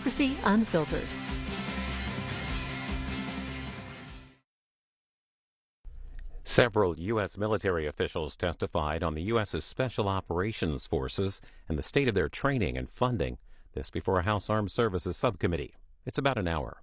Democracy Unfiltered. Several U.S. military officials testified on the U.S.'s Special Operations Forces and the state of their training and funding. This before a House Armed Services Subcommittee. It's about an hour.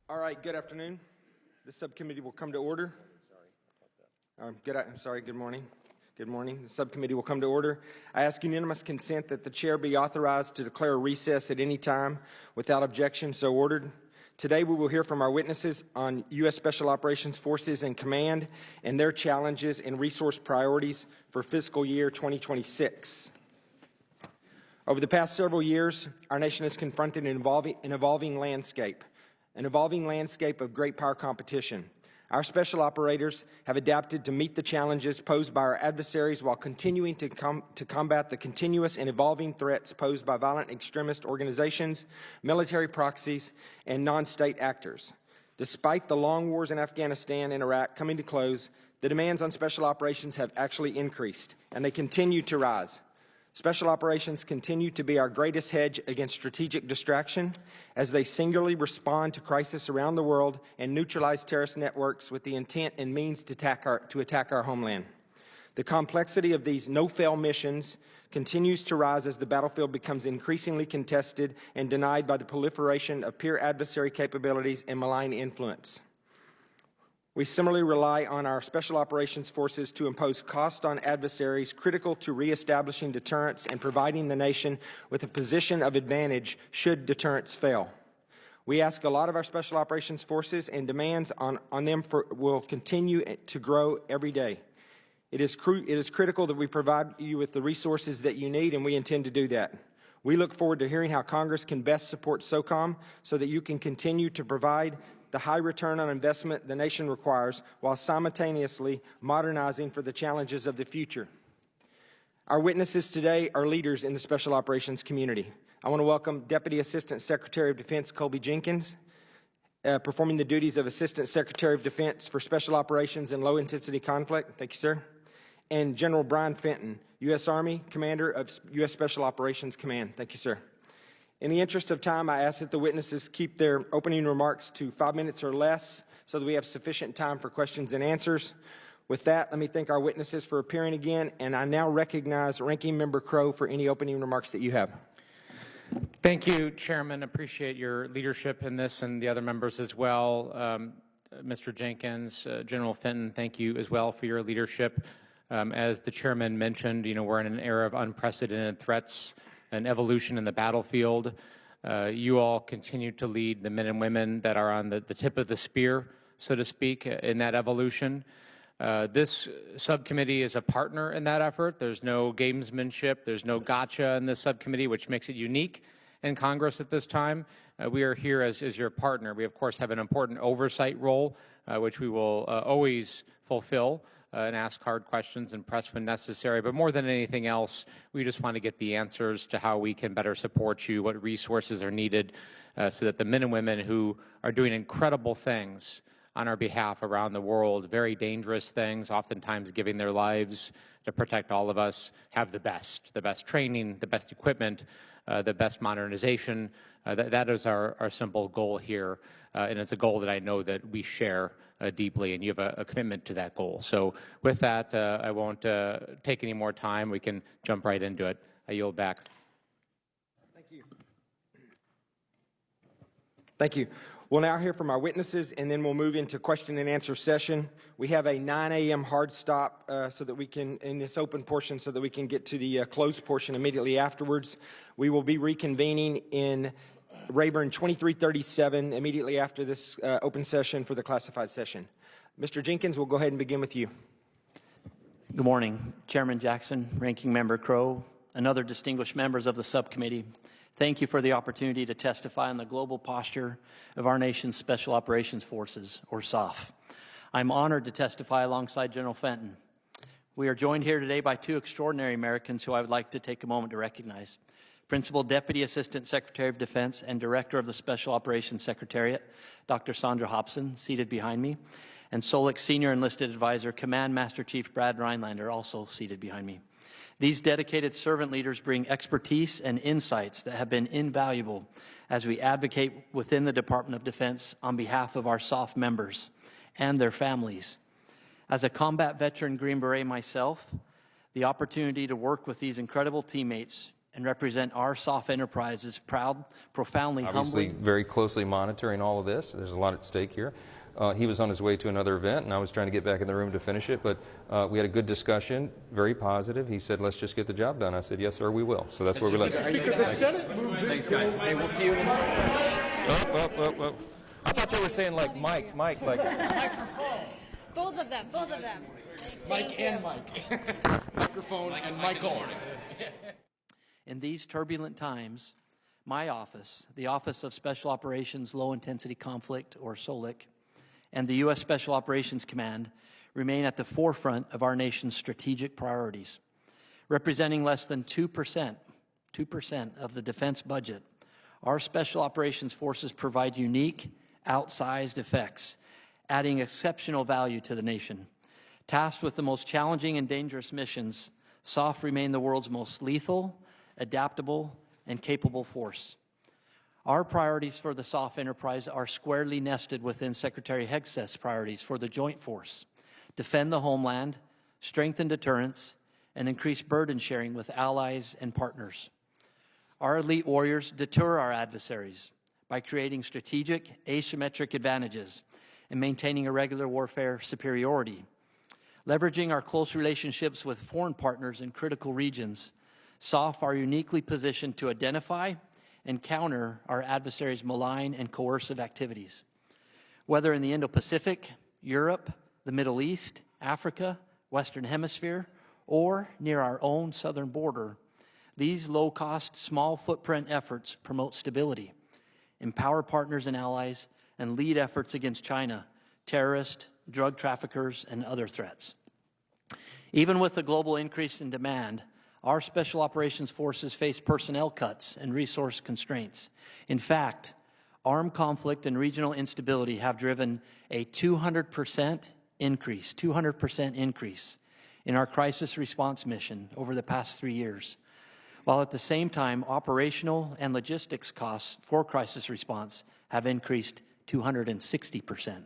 All right, good afternoon. This subcommittee will come to order. Good morning. Good morning. The subcommittee will come to order. I ask unanimous consent that the chair be authorized to declare a recess at any time without objection, so ordered. Today we will hear from our witnesses on U.S. Special Operations Forces and Command and their challenges and resource priorities for fiscal year 2026. Over the past several years, our nation has confronted an evolving landscape of great power competition. Our special operators have adapted to meet the challenges posed by our adversaries while continuing to combat the continuous and evolving threats posed by violent extremist organizations, military proxies, and non-state actors. Despite the long wars in Afghanistan and Iraq coming to close, the demands on special operations have actually increased, and they continue to rise. Special operations continue to be our greatest hedge against strategic distraction as they singularly respond to crisis around the world and neutralize terrorist networks with the intent and means to attack our homeland. The complexity of these no-fail missions continues to rise as the battlefield becomes increasingly contested and denied by the proliferation of peer adversary capabilities and malign influence. We similarly rely on our special operations forces to impose cost on adversaries critical to reestablishing deterrence and providing the nation with a position of advantage should deterrence fail. We ask a lot of our special operations forces, and demands on them will continue to grow every day. It is critical that we provide you with the resources that you need, and we intend to do that. We look forward to hearing how Congress can best support SOCOM so that you can continue to provide the high return on investment the nation requires while simultaneously modernizing for the challenges of the future. Our witnesses today are leaders in the special operations community. I want to welcome Deputy Assistant Secretary of Defense Colby Jenkins, performing the duties of Assistant Secretary of Defense for Special Operations and Low-Intensity Conflict. Thank you, sir. And General Brian Fenton, U.S. Army Commander of U.S. Special Operations Command. Thank you, sir. In the interest of time, I ask that the witnesses keep their opening remarks to 5 minutes or less so that we have sufficient time for questions and answers. With that, let me thank our witnesses for appearing again, and I now recognize Ranking Member Crow for any opening remarks that you have. Thank you, Chairman. Appreciate your leadership in this and the other members as well. Mr. Jenkins, General Fenton, thank you as well for your leadership. As the Chairman mentioned, we're in an era of unprecedented threats and evolution in the battlefield. You all continue to lead the men and women that are on the tip of the spear, so to speak, in that evolution. This subcommittee is a partner in that effort. There's no gamesmanship. There's no gotcha in this subcommittee, which makes it unique in Congress at this time. We are here as your partner. We, of course, have an important oversight role, which we will always fulfill. And ask hard questions and press when necessary. But more than anything else, we just want to get the answers to how we can better support you, what resources are needed, so that the men and women who are doing incredible things on our behalf around the world, very dangerous things, oftentimes giving their lives to protect all of us, have the best training, the best equipment, the best modernization. That is our simple goal here, and it's a goal that I know that we share deeply, and you have a commitment to that goal. So with that, I won't take any more time. We can jump right into it. I yield back. Thank you. Thank you. We'll now hear from our witnesses, and then we'll move into question and answer session. We have a 9 a.m. hard stop so that we can, in this open portion, so that we can get to the closed portion immediately afterwards. We will be reconvening in Rayburn 2337 immediately after this open session for the classified session. Mr. Jenkins, we'll go ahead and begin with you. Good morning, Chairman Jackson, Ranking Member Crow, and other distinguished members of the subcommittee. Thank you for the opportunity to testify on the global posture of our nation's Special Operations Forces, or SOF. I'm honored to testify alongside General Fenton. We are joined here today by two extraordinary Americans who I would like to take a moment to recognize. Principal Deputy Assistant Secretary of Defense and Director of the Special Operations Secretariat, Dr. Sandra Hobson, seated behind me, and SOLIC Senior Enlisted Advisor, Command Master Chief Brad Rhinelander, also seated behind me. These dedicated servant leaders bring expertise and insights that have been invaluable as we advocate within the Department of Defense on behalf of our SOF members and their families. As a combat veteran Green Beret myself, the opportunity to work with these incredible teammates and represent our SOF enterprise is profoundly Obviously, humbling. very closely monitoring all of this. There's a lot at stake here. He was on his way to another event, and I was trying to get back in the room to finish it, but we had a good discussion, very positive. He said, let's just get the job done. I said, yes, sir, we will. So that's where we left it. Thanks, guys. Hey, we'll see you in the morning. I thought they were saying like Mike, like. Microphone. Both of them. Mike and Mike. Microphone and Michael. In these turbulent times, my office, the Office of Special Operations Low Intensity Conflict, or SOLIC, and the U.S. Special Operations Command remain at the forefront of our nation's strategic priorities. Representing less than 2% of the defense budget, our Special Operations Forces provide unique, outsized effects, adding exceptional value to the nation. Tasked with the most challenging and dangerous missions, SOF remain the world's most lethal, adaptable, and capable force. Our priorities for the SOF enterprise are squarely nested within Secretary Hegseth's priorities for the Joint Force: defend the homeland, strengthen deterrence, and increase burden sharing with allies and partners. Our elite warriors deter our adversaries by creating strategic asymmetric advantages and maintaining irregular warfare superiority. Leveraging our close relationships with foreign partners in critical regions, SOF are uniquely positioned to identify and counter our adversaries' malign and coercive activities. Whether in the Indo-Pacific, Europe, the Middle East, Africa, Western Hemisphere, or near our own southern border, these low-cost, small-footprint efforts promote stability, empower partners and allies, and lead efforts against China, terrorists, drug traffickers, and other threats. Even with the global increase in demand, our Special Operations Forces face personnel cuts and resource constraints. In fact, armed conflict and regional instability have driven a 200% increase in our crisis response mission over the past 3 years, while at the same time, operational and logistics costs for crisis response have increased 260%.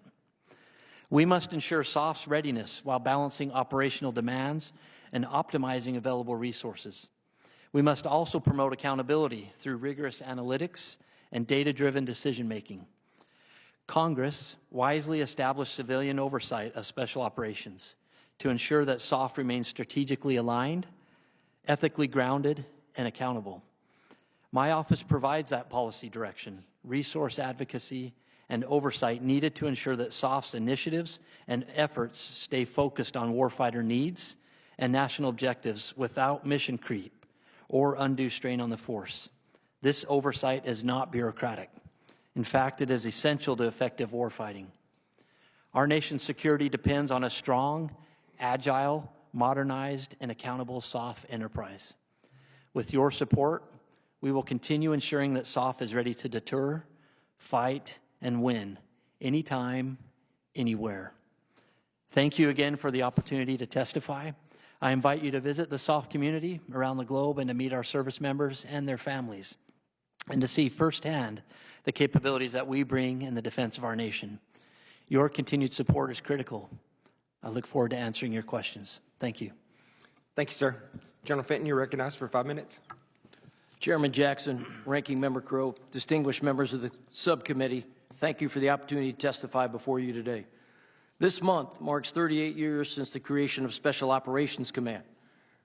We must ensure SOF's readiness while balancing operational demands and optimizing available resources. We must also promote accountability through rigorous analytics and data-driven decision-making. Congress wisely established civilian oversight of special operations to ensure that SOF remains strategically aligned, ethically grounded, and accountable. My office provides that policy direction, resource advocacy, and oversight needed to ensure that SOF's initiatives and efforts stay focused on warfighter needs and national objectives without mission creep or undue strain on the force. This oversight is not bureaucratic. In fact, it is essential to effective warfighting. Our nation's security depends on a strong, agile, modernized, and accountable SOF enterprise. With your support, we will continue ensuring that SOF is ready to deter, fight, and win anytime, anywhere. Thank you again for the opportunity to testify. I invite you to visit the SOF community around the globe and to meet our service members and their families, and to see firsthand the capabilities that we bring in the defense of our nation. Your continued support is critical. I look forward to answering your questions. Thank you. Thank you, sir. General Fenton, you're recognized for 5 minutes. Chairman Jackson, Ranking Member Crow, distinguished members of the subcommittee, thank you for the opportunity to testify before you today. This month marks 38 years since the creation of Special Operations Command.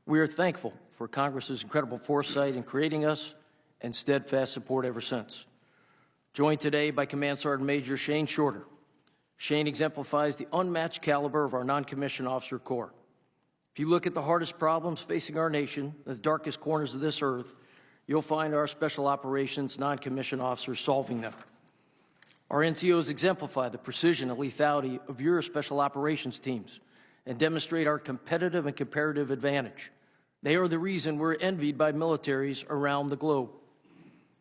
We are thankful for Congress's incredible foresight in creating us and steadfast support ever since. Joined today by Command Sergeant Major Shane Shorter. Shane exemplifies the unmatched caliber of our non-commissioned officer corps. If you look at the hardest problems facing our nation, the darkest corners of this earth, you'll find our Special Operations non-commissioned officers solving them. Our NCOs exemplify the precision and lethality of your Special Operations teams and demonstrate our competitive and comparative advantage. They are the reason we're envied by militaries around the globe.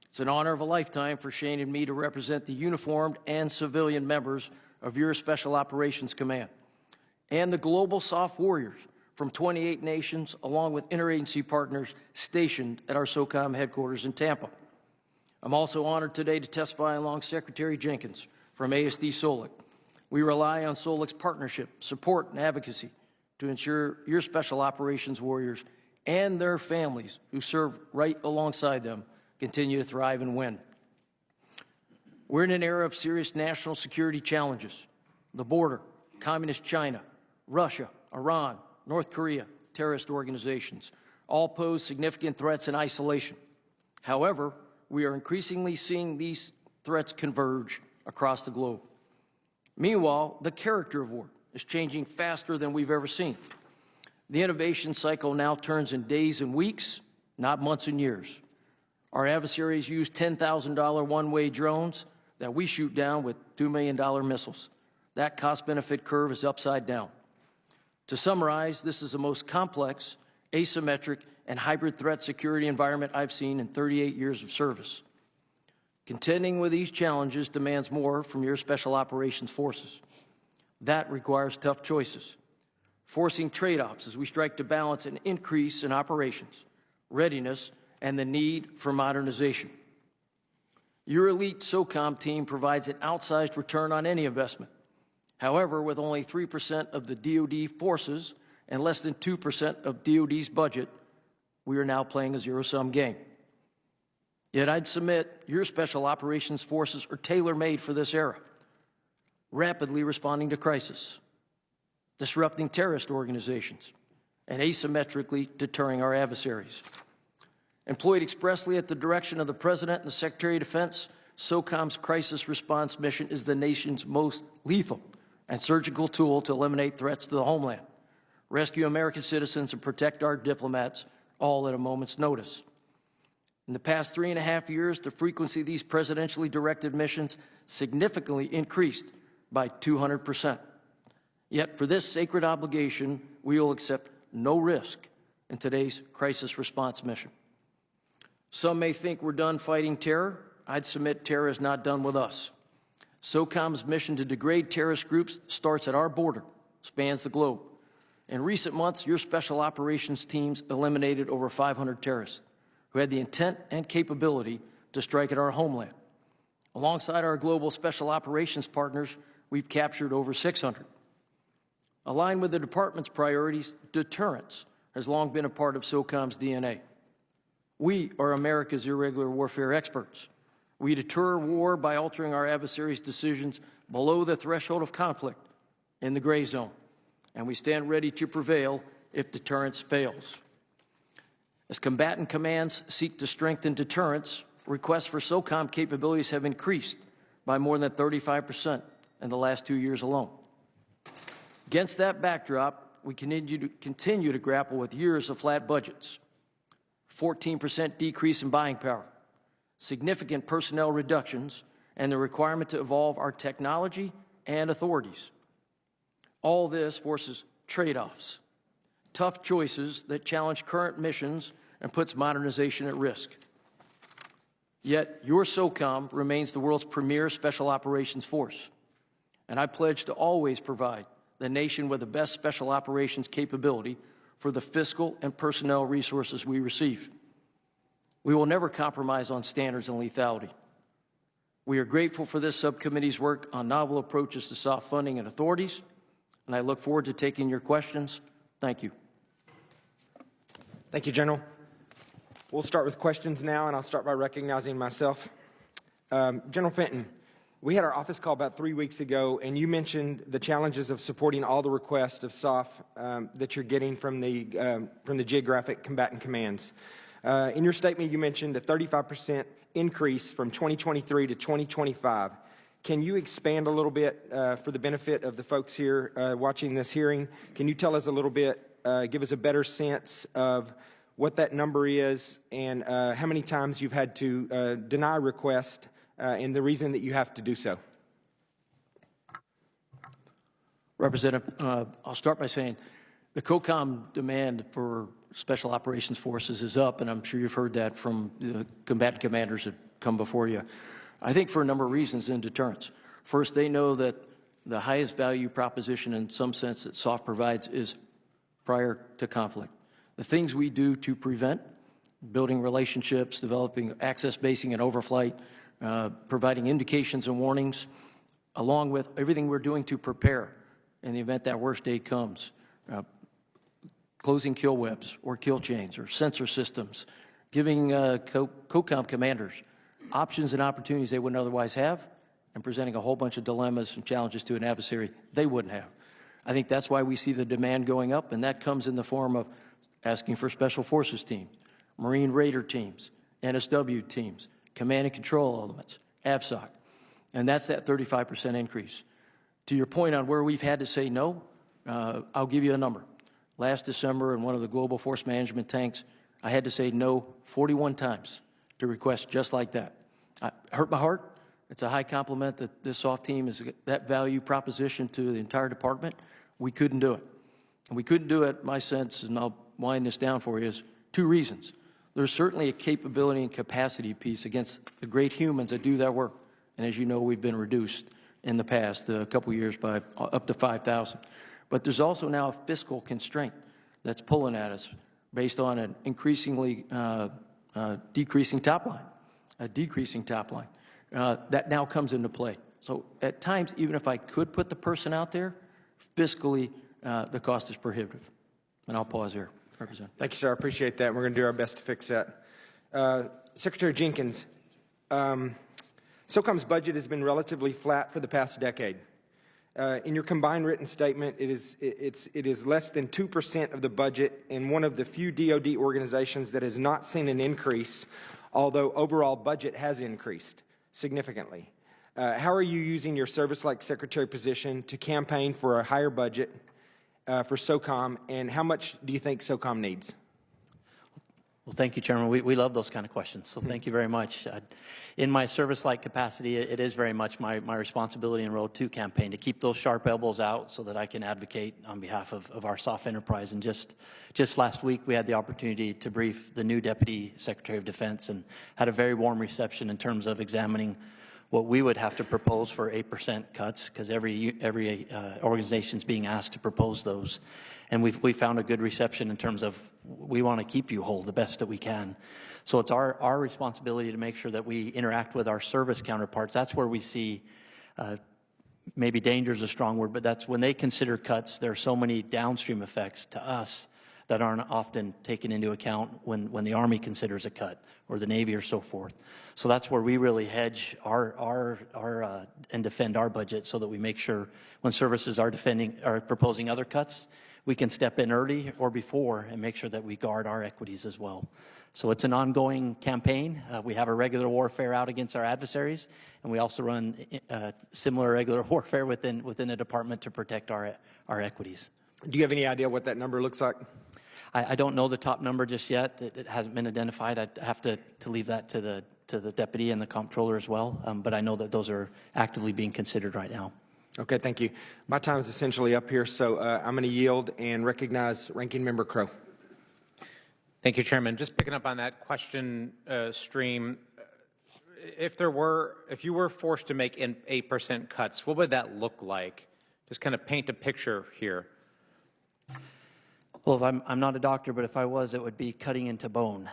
It's an honor of a lifetime for Shane and me to represent the uniformed and civilian members of your Special Operations Command and the global soft warriors from 28 nations, along with interagency partners stationed at our SOCOM headquarters in Tampa. I'm also honored today to testify along Secretary Jenkins from ASD SOLIC. We rely on SOLIC's partnership, support, and advocacy to ensure your Special Operations warriors and their families who serve right alongside them continue to thrive and win. We're in an era of serious national security challenges. The border, communist China, Russia, Iran, North Korea, terrorist organizations all pose significant threats in isolation. However, we are increasingly seeing these threats converge across the globe. Meanwhile, the character of war is changing faster than we've ever seen. The innovation cycle now turns in days and weeks, not months and years. Our adversaries use $10,000 one-way drones that we shoot down with $2 million missiles. That cost-benefit curve is upside down. To summarize, this is the most complex, asymmetric, and hybrid threat security environment I've seen in 38 years of service. Contending with these challenges demands more from your Special Operations Forces. That requires tough choices, forcing trade-offs as we strike to balance an increase in operations, readiness, and the need for modernization. Your elite SOCOM team provides an outsized return on any investment. However, with only 3% of the DoD forces and less than 2% of DoD's budget, we are now playing a zero-sum game. Yet I'd submit your Special Operations Forces are tailor-made for this era, rapidly responding to crisis, disrupting terrorist organizations, and asymmetrically deterring our adversaries. Employed expressly at the direction of the President and the Secretary of Defense, SOCOM's crisis response mission is the nation's most lethal and surgical tool to eliminate threats to the homeland, rescue American citizens, and protect our diplomats, all at a moment's notice. In the past 3.5 years, the frequency of these presidentially directed missions significantly increased by 200%. Yet for this sacred obligation, we will accept no risk in today's crisis response mission. Some may think we're done fighting terror. I'd submit terror is not done with us. SOCOM's mission to degrade terrorist groups starts at our border, spans the globe. In recent months, your special operations teams eliminated over 500 terrorists who had the intent and capability to strike at our homeland. Alongside our global special operations partners, we've captured over 600. Aligned with the department's priorities, deterrence has long been a part of SOCOM's DNA. We are America's irregular warfare experts. We deter war by altering our adversaries' decisions below the threshold of conflict in the gray zone, and we stand ready to prevail if deterrence fails. As combatant commands seek to strengthen deterrence, requests for SOCOM capabilities have increased by more than 35% in the last 2 years alone. Against that backdrop, we continue to grapple with years of flat budgets, 14% decrease in buying power, significant personnel reductions, and the requirement to evolve our technology and authorities. All this forces trade-offs, tough choices that challenge current missions and puts modernization at risk. Yet, your SOCOM remains the world's premier special operations force, and I pledge to always provide the nation with the best special operations capability for the fiscal and personnel resources we receive. We will never compromise on standards and lethality. We are grateful for this subcommittee's work on novel approaches to soft funding and authorities, and I look forward to taking your questions. Thank you. Thank you, General. We'll start with questions now, and I'll start by recognizing myself. General Fenton, we had our office call about 3 weeks ago, and you mentioned the challenges of supporting all the requests of SOF that you're getting from the geographic combatant commands. In your statement, you mentioned a 35% increase from 2023 to 2025. Can you expand a little bit for the benefit of the folks here watching this hearing? Can you tell us a little bit, give us a better sense of what that number is and how many times you've had to deny requests and the reason that you have to do so? Representative, I'll start by saying the COCOM demand for Special Operations Forces is up, and I'm sure you've heard that from the combatant commanders that come before you. I think for a number of reasons in deterrence. First, they know that the highest value proposition in some sense that SOF provides is prior to conflict. The things we do to prevent, building relationships, developing access basing and overflight, providing indications and warnings, along with everything we're doing to prepare in the event that worst day comes, closing kill webs or kill chains or sensor systems, giving COCOM commanders options and opportunities they wouldn't otherwise have, and presenting a whole bunch of dilemmas and challenges to an adversary they wouldn't have. I think that's why we see the demand going up, and that comes in the form of asking for Special Forces teams, Marine Raider teams, NSW teams, command and control elements, AVSOC, and that's that 35% increase. To your point on where we've had to say no, I'll give you a number. Last December in one of the global force management tanks, I had to say no 41 times to requests just like that. Hurt my heart. It's a high compliment that this SOF team is that value proposition to the entire department. We couldn't do it. And we couldn't do it, my sense, and I'll wind this down for you, is two reasons. There's certainly a capability and capacity piece against the great humans that do that work. And as you know, we've been reduced in the past, a couple years, by up to 5,000. But there's also now a fiscal constraint that's pulling at us based on an increasingly decreasing top line. That now comes into play. So at times, even if I could put the person out there, fiscally, the cost is prohibitive. And I'll pause here. Representative. Thank you, sir. I appreciate that. We're going to do our best to fix that. Secretary Jenkins, SOCOM's budget has been relatively flat for the past decade. In your combined written statement, it is less than 2% of the budget and one of the few DoD organizations that has not seen an increase, although overall budget has increased significantly. How are you using your service-like secretary position to campaign for a higher budget for SOCOM, and how much do you think SOCOM needs? Well, thank you, Chairman. We love those kind of questions, so thank you very much. In my service-like capacity, it is very much my responsibility and role to campaign, to keep those sharp elbows out so that I can advocate on behalf of our SOF enterprise. And just last week, we had the opportunity to brief the new Deputy Secretary of Defense and had a very warm reception in terms of examining what we would have to propose for 8% cuts, because every organization is being asked to propose those. And we found a good reception in terms of we want to keep you whole the best that we can. So it's our responsibility to make sure that we interact with our service counterparts. That's where we see, maybe danger is a strong word, but that's when they consider cuts, there are so many downstream effects to us that aren't often taken into account when the Army considers a cut, or the Navy, or so forth. So that's where we really hedge and defend our budget, so that we make sure when services are proposing other cuts, we can step in early or before and make sure that we guard our equities as well. So it's an ongoing campaign. We have a regular warfare out against our adversaries, and we also run similar regular warfare within the department to protect our equities. Do you have any idea what that number looks like? I don't know the top number just yet. It hasn't been identified. I'd have to leave that to the deputy and the comptroller as well. But I know that those are actively being considered right now. Okay, thank you. My time is essentially up here, so I'm going to yield and recognize Ranking Member Crow. Thank you, Chairman. Just picking up on that question stream, if you were forced to make 8% cuts, what would that look like? Just kind of paint a picture here. Well, I'm not a doctor, but if I was, it would be cutting into bone.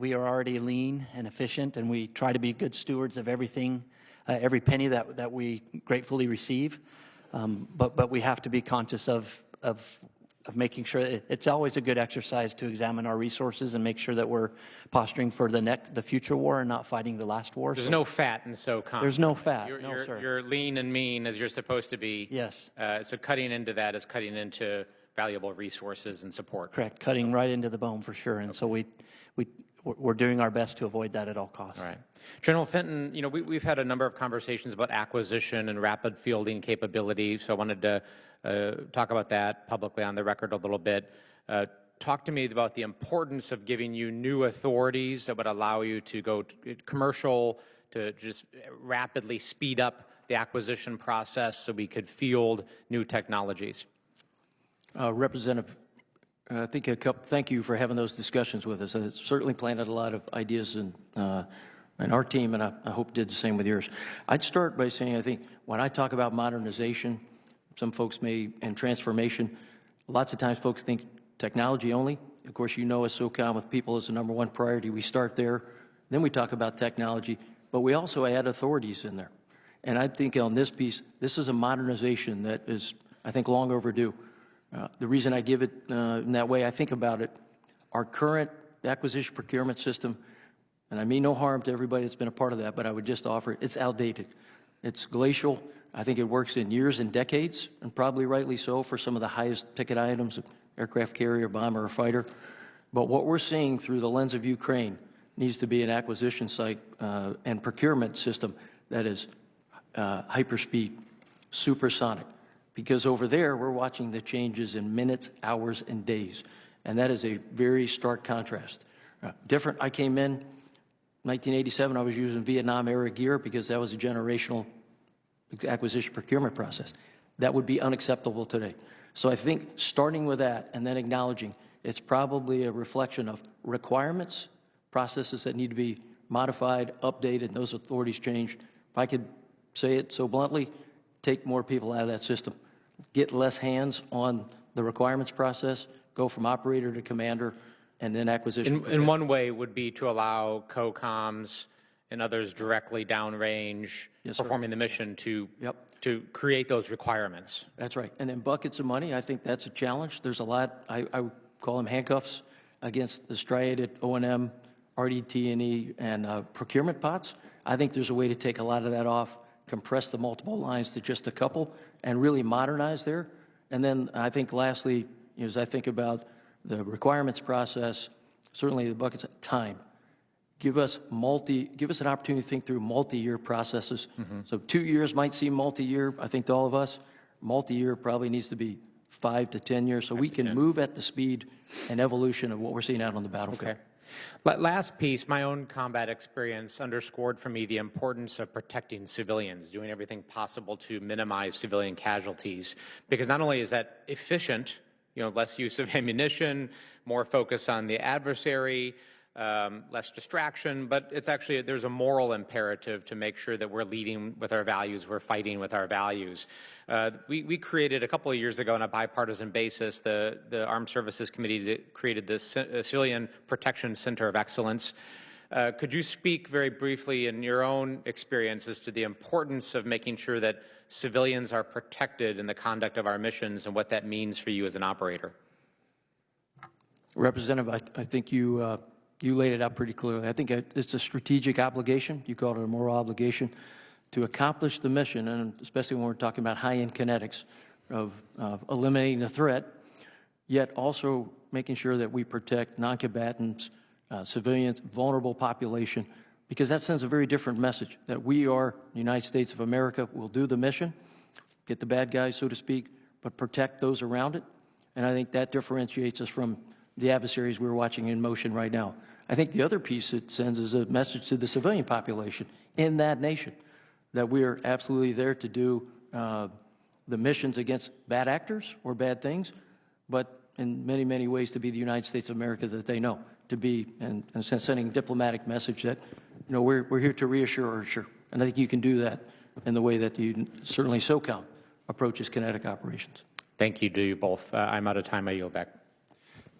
We are already lean and efficient, and we try to be good stewards of everything, every penny that we gratefully receive. But we have to be conscious of making sure it's always a good exercise to examine our resources and make sure that we're posturing for the future war and not fighting the last war. There's no fat in SOCOM. There's no fat. You're, sir. You're lean and mean as you're supposed to be. Yes. So cutting into that is cutting into valuable resources and support. Correct. Cutting right into the bone for sure. And so we're doing our best to avoid that at all costs. All right. General Fenton, we've had a number of conversations about acquisition and rapid fielding capability, so I wanted to talk about that publicly on the record a little bit. Talk to me about the importance of giving you new authorities that would allow you to go commercial, to just rapidly speed up the acquisition process so we could field new technologies. Representative, I think thank you for having those discussions with us. It certainly planted a lot of ideas in our team, and I hope did the same with yours. I'd start by saying I think when I talk about modernization, some folks and transformation, lots of times folks think technology only. Of course, you know as SOCOM with people is the #1 priority. We start there, then we talk about technology, but we also add authorities in there. And I think on this piece, this is a modernization that is, I think, long overdue. The reason I give it in that way, I think about it, our current acquisition procurement system, and I mean no harm to everybody that's been a part of that, but I would just offer it's outdated. It's glacial. I think it works in years and decades, and probably rightly so for some of the highest ticket items, aircraft carrier, bomber, or fighter. But what we're seeing through the lens of Ukraine needs to be an acquisition site and procurement system that is hyperspeed, supersonic. Because over there, we're watching the changes in minutes, hours, and days. And that is a very stark contrast. Different, I came in 1987, I was using Vietnam-era gear because that was a generational acquisition procurement process. That would be unacceptable today. So I think starting with that and then acknowledging it's probably a reflection of requirements, processes that need to be modified, updated, and those authorities changed. If I could say it so bluntly, take more people out of that system. Get less hands on the requirements process, go from operator to commander, and then acquisition. In one way would be to allow COCOMs and others directly downrange performing the mission to create those requirements. That's right. And then buckets of money, I think that's a challenge. There's a lot, I would call them handcuffs against the striated O&M, RDT&E, and procurement pots. I think there's a way to take a lot of that off, compress the multiple lines to just a couple, and really modernize there. And then I think lastly, as I think about the requirements process, certainly the buckets of time. Give us an opportunity to think through multi-year processes. So 2 years might seem multi-year, I think to all of us. Multi-year probably needs to be 5 to 10 years so we can move at the speed and evolution of what we're seeing out on the battlefield. Okay. Last piece, my own combat experience underscored for me the importance of protecting civilians, doing everything possible to minimize civilian casualties, because not only is that efficient, less use of ammunition, more focus on the adversary, less distraction, but it's actually, there's a moral imperative to make sure that we're leading with our values, we're fighting with our values. We created a couple of years ago on a bipartisan basis, the Armed Services Committee that created this Civilian Protection Center of Excellence. Could you speak very briefly in your own experience as to the importance of making sure that civilians are protected in the conduct of our missions and what that means for you as an operator? Representative, I think you laid it out pretty clearly. I think it's a strategic obligation. You called it a moral obligation to accomplish the mission, and especially when we're talking about high-end kinetics of eliminating the threat, yet also making sure that we protect non-combatants, civilians, vulnerable population, because that sends a very different message that we are the United States of America, will do the mission, get the bad guys, so to speak, but protect those around it. And I think that differentiates us from the adversaries we're watching in motion right now. I think the other piece it sends is a message to the civilian population in that nation that we are absolutely there to do the missions against bad actors or bad things, but in many, many ways to be the United States of America that they know, to be, and in a sense, sending a diplomatic message that, we're here to reassure or assure. And I think you can do that in the way that you certainly SOCOM approaches kinetic operations. Thank you to you both. I'm out of time. I yield back.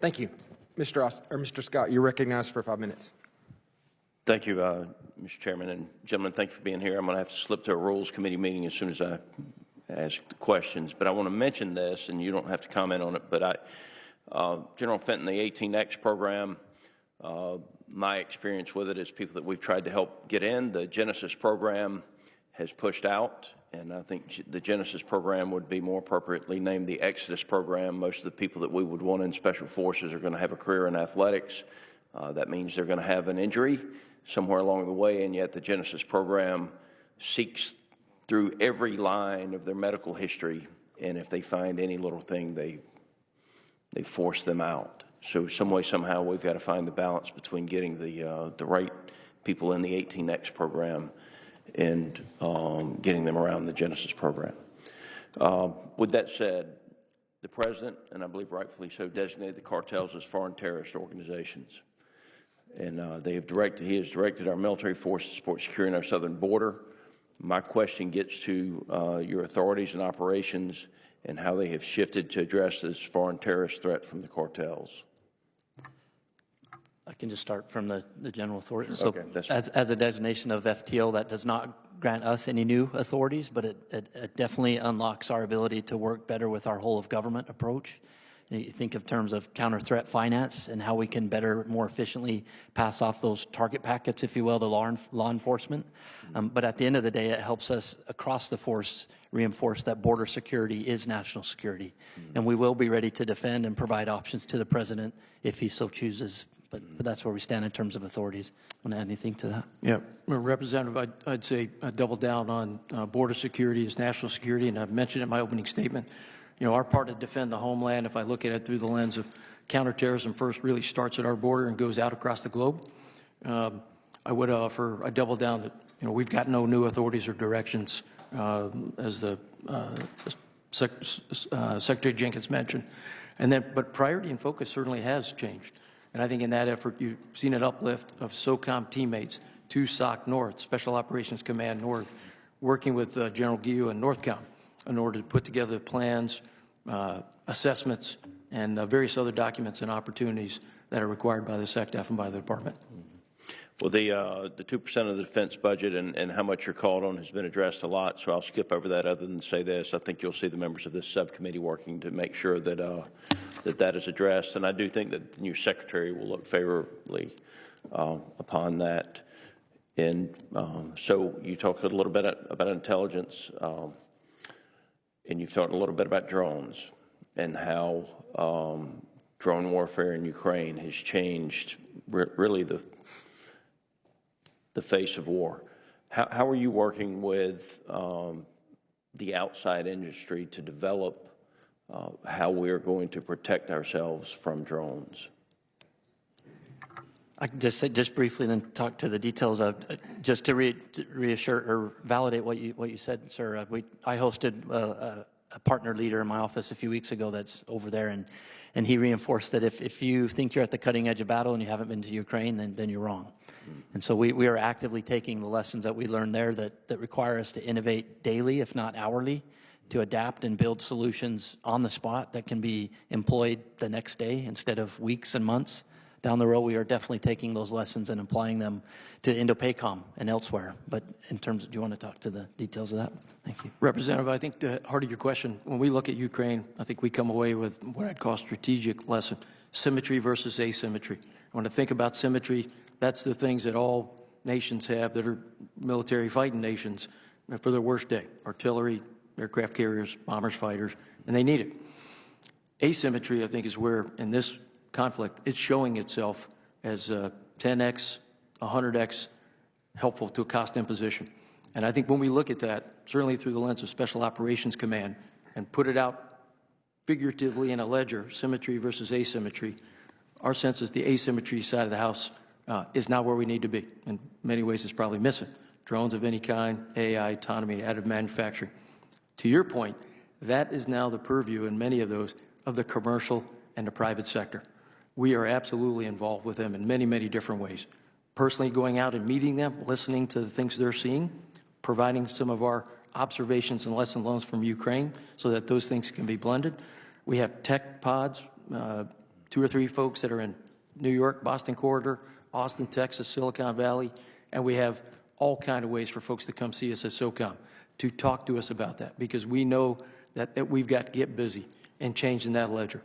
Thank you. Mr. Scott, you're recognized for 5 minutes. Thank you, Mr. Chairman. And gentlemen, thank you for being here. I'm going to have to slip to a Rules Committee meeting as soon as I ask the questions. But I want to mention this, and you don't have to comment on it, but General Fenton, the 18X program, my experience with it is people that we've tried to help get in. The Genesis program has pushed out, and I think the Genesis program would be more appropriately named the Exodus program. Most of the people that we would want in Special Forces are going to have a career in athletics. That means they're going to have an injury somewhere along the way, and yet the Genesis program seeks through every line of their medical history, and if they find any little thing, they force them out. So some way, somehow, we've got to find the balance between getting the right people in the 18X program and getting them around the Genesis program. With that said, the president, and I believe rightfully so, designated the cartels as foreign terrorist organizations. And he has directed our military forces to support securing our southern border. My question gets to your authorities and operations and how they have shifted to address this foreign terrorist threat from the cartels. I can just start from the general authority. Sure. Okay, So as a designation of FTO, that does not grant us any new authorities, but it definitely unlocks our ability to work better with our whole of government approach. You think of terms of counter-threat finance and how we can better, more efficiently pass off those target packets, if you will, to law enforcement. But at the end of the day, it helps us across the force reinforce that border security is national security. And we will be ready to defend and provide options to the president if he so chooses. But that's where we stand in terms of authorities. Want to add anything to that? Yeah, Representative, I'd say double down on border security is national security, and I've mentioned in my opening statement, you know, our part to defend the homeland, if I look at it through the lens of counterterrorism first, really starts at our border and goes out across the globe. I would offer a double down that, you know, we've got no new authorities or directions, as the Secretary Jenkins mentioned. And then, but priority and focus certainly has changed. And I think in that effort, you've seen an uplift of SOCOM teammates to SOC North, Special Operations Command North, working with General Guillou and Northcom in order to put together plans, assessments, and various other documents and opportunities that are required by the SecDef and by the department. Well, the 2% of the defense budget and how much you're called on has been addressed a lot, so I'll skip over that other than say this. I think you'll see the members of this subcommittee working to make sure that that is addressed, and I do think that the new secretary will look favorably upon that. And so you talked a little bit about intelligence, and you've talked a little bit about drones and how drone warfare in Ukraine has changed really the face of war. How are you working with the outside industry to develop how we're going to protect ourselves from drones? I can just say, just briefly, then talk to the details of just to reassure or validate what you said, sir. I hosted a partner leader in my office a few weeks ago that's over there, and he reinforced that if you think you're at the cutting edge of battle and you haven't been to Ukraine, then you're wrong. And so we are actively taking the lessons that we learned there that require us to innovate daily, if not hourly, to adapt and build solutions on the spot that can be employed the next day instead of weeks and months down the road. We are definitely taking those lessons and applying them to Indo-PACOM and elsewhere. But in terms of, do you want to talk to the details of that? Thank you. Representative, I think the heart of your question, when we look at Ukraine, I think we come away with what I'd call strategic lesson, symmetry versus asymmetry. I want to think about symmetry. That's the things that all nations have that are military fighting nations for their worst day: artillery, aircraft carriers, bombers, fighters, and they need it. Asymmetry, I think, is where in this conflict it's showing itself as 10x, 100x helpful to a cost imposition. And I think when we look at that, certainly through the lens of Special Operations Command, and put it out figuratively in a ledger, symmetry versus asymmetry, our sense is the asymmetry side of the house is not where we need to be. In many ways, it's probably missing. Drones of any kind, AI, autonomy, additive manufacturing. To your point, that is now the purview in many of those of the commercial and the private sector. We are absolutely involved with them in many, many different ways. Personally going out and meeting them, listening to the things they're seeing, providing some of our observations and lesson learned from Ukraine so that those things can be blended. We have tech pods, 2 or 3 folks that are in New York, Boston corridor, Austin, Texas, Silicon Valley, and we have all kinds of ways for folks to come see us at SOCOM to talk to us about that, because we know that we've got to get busy and changing that ledger.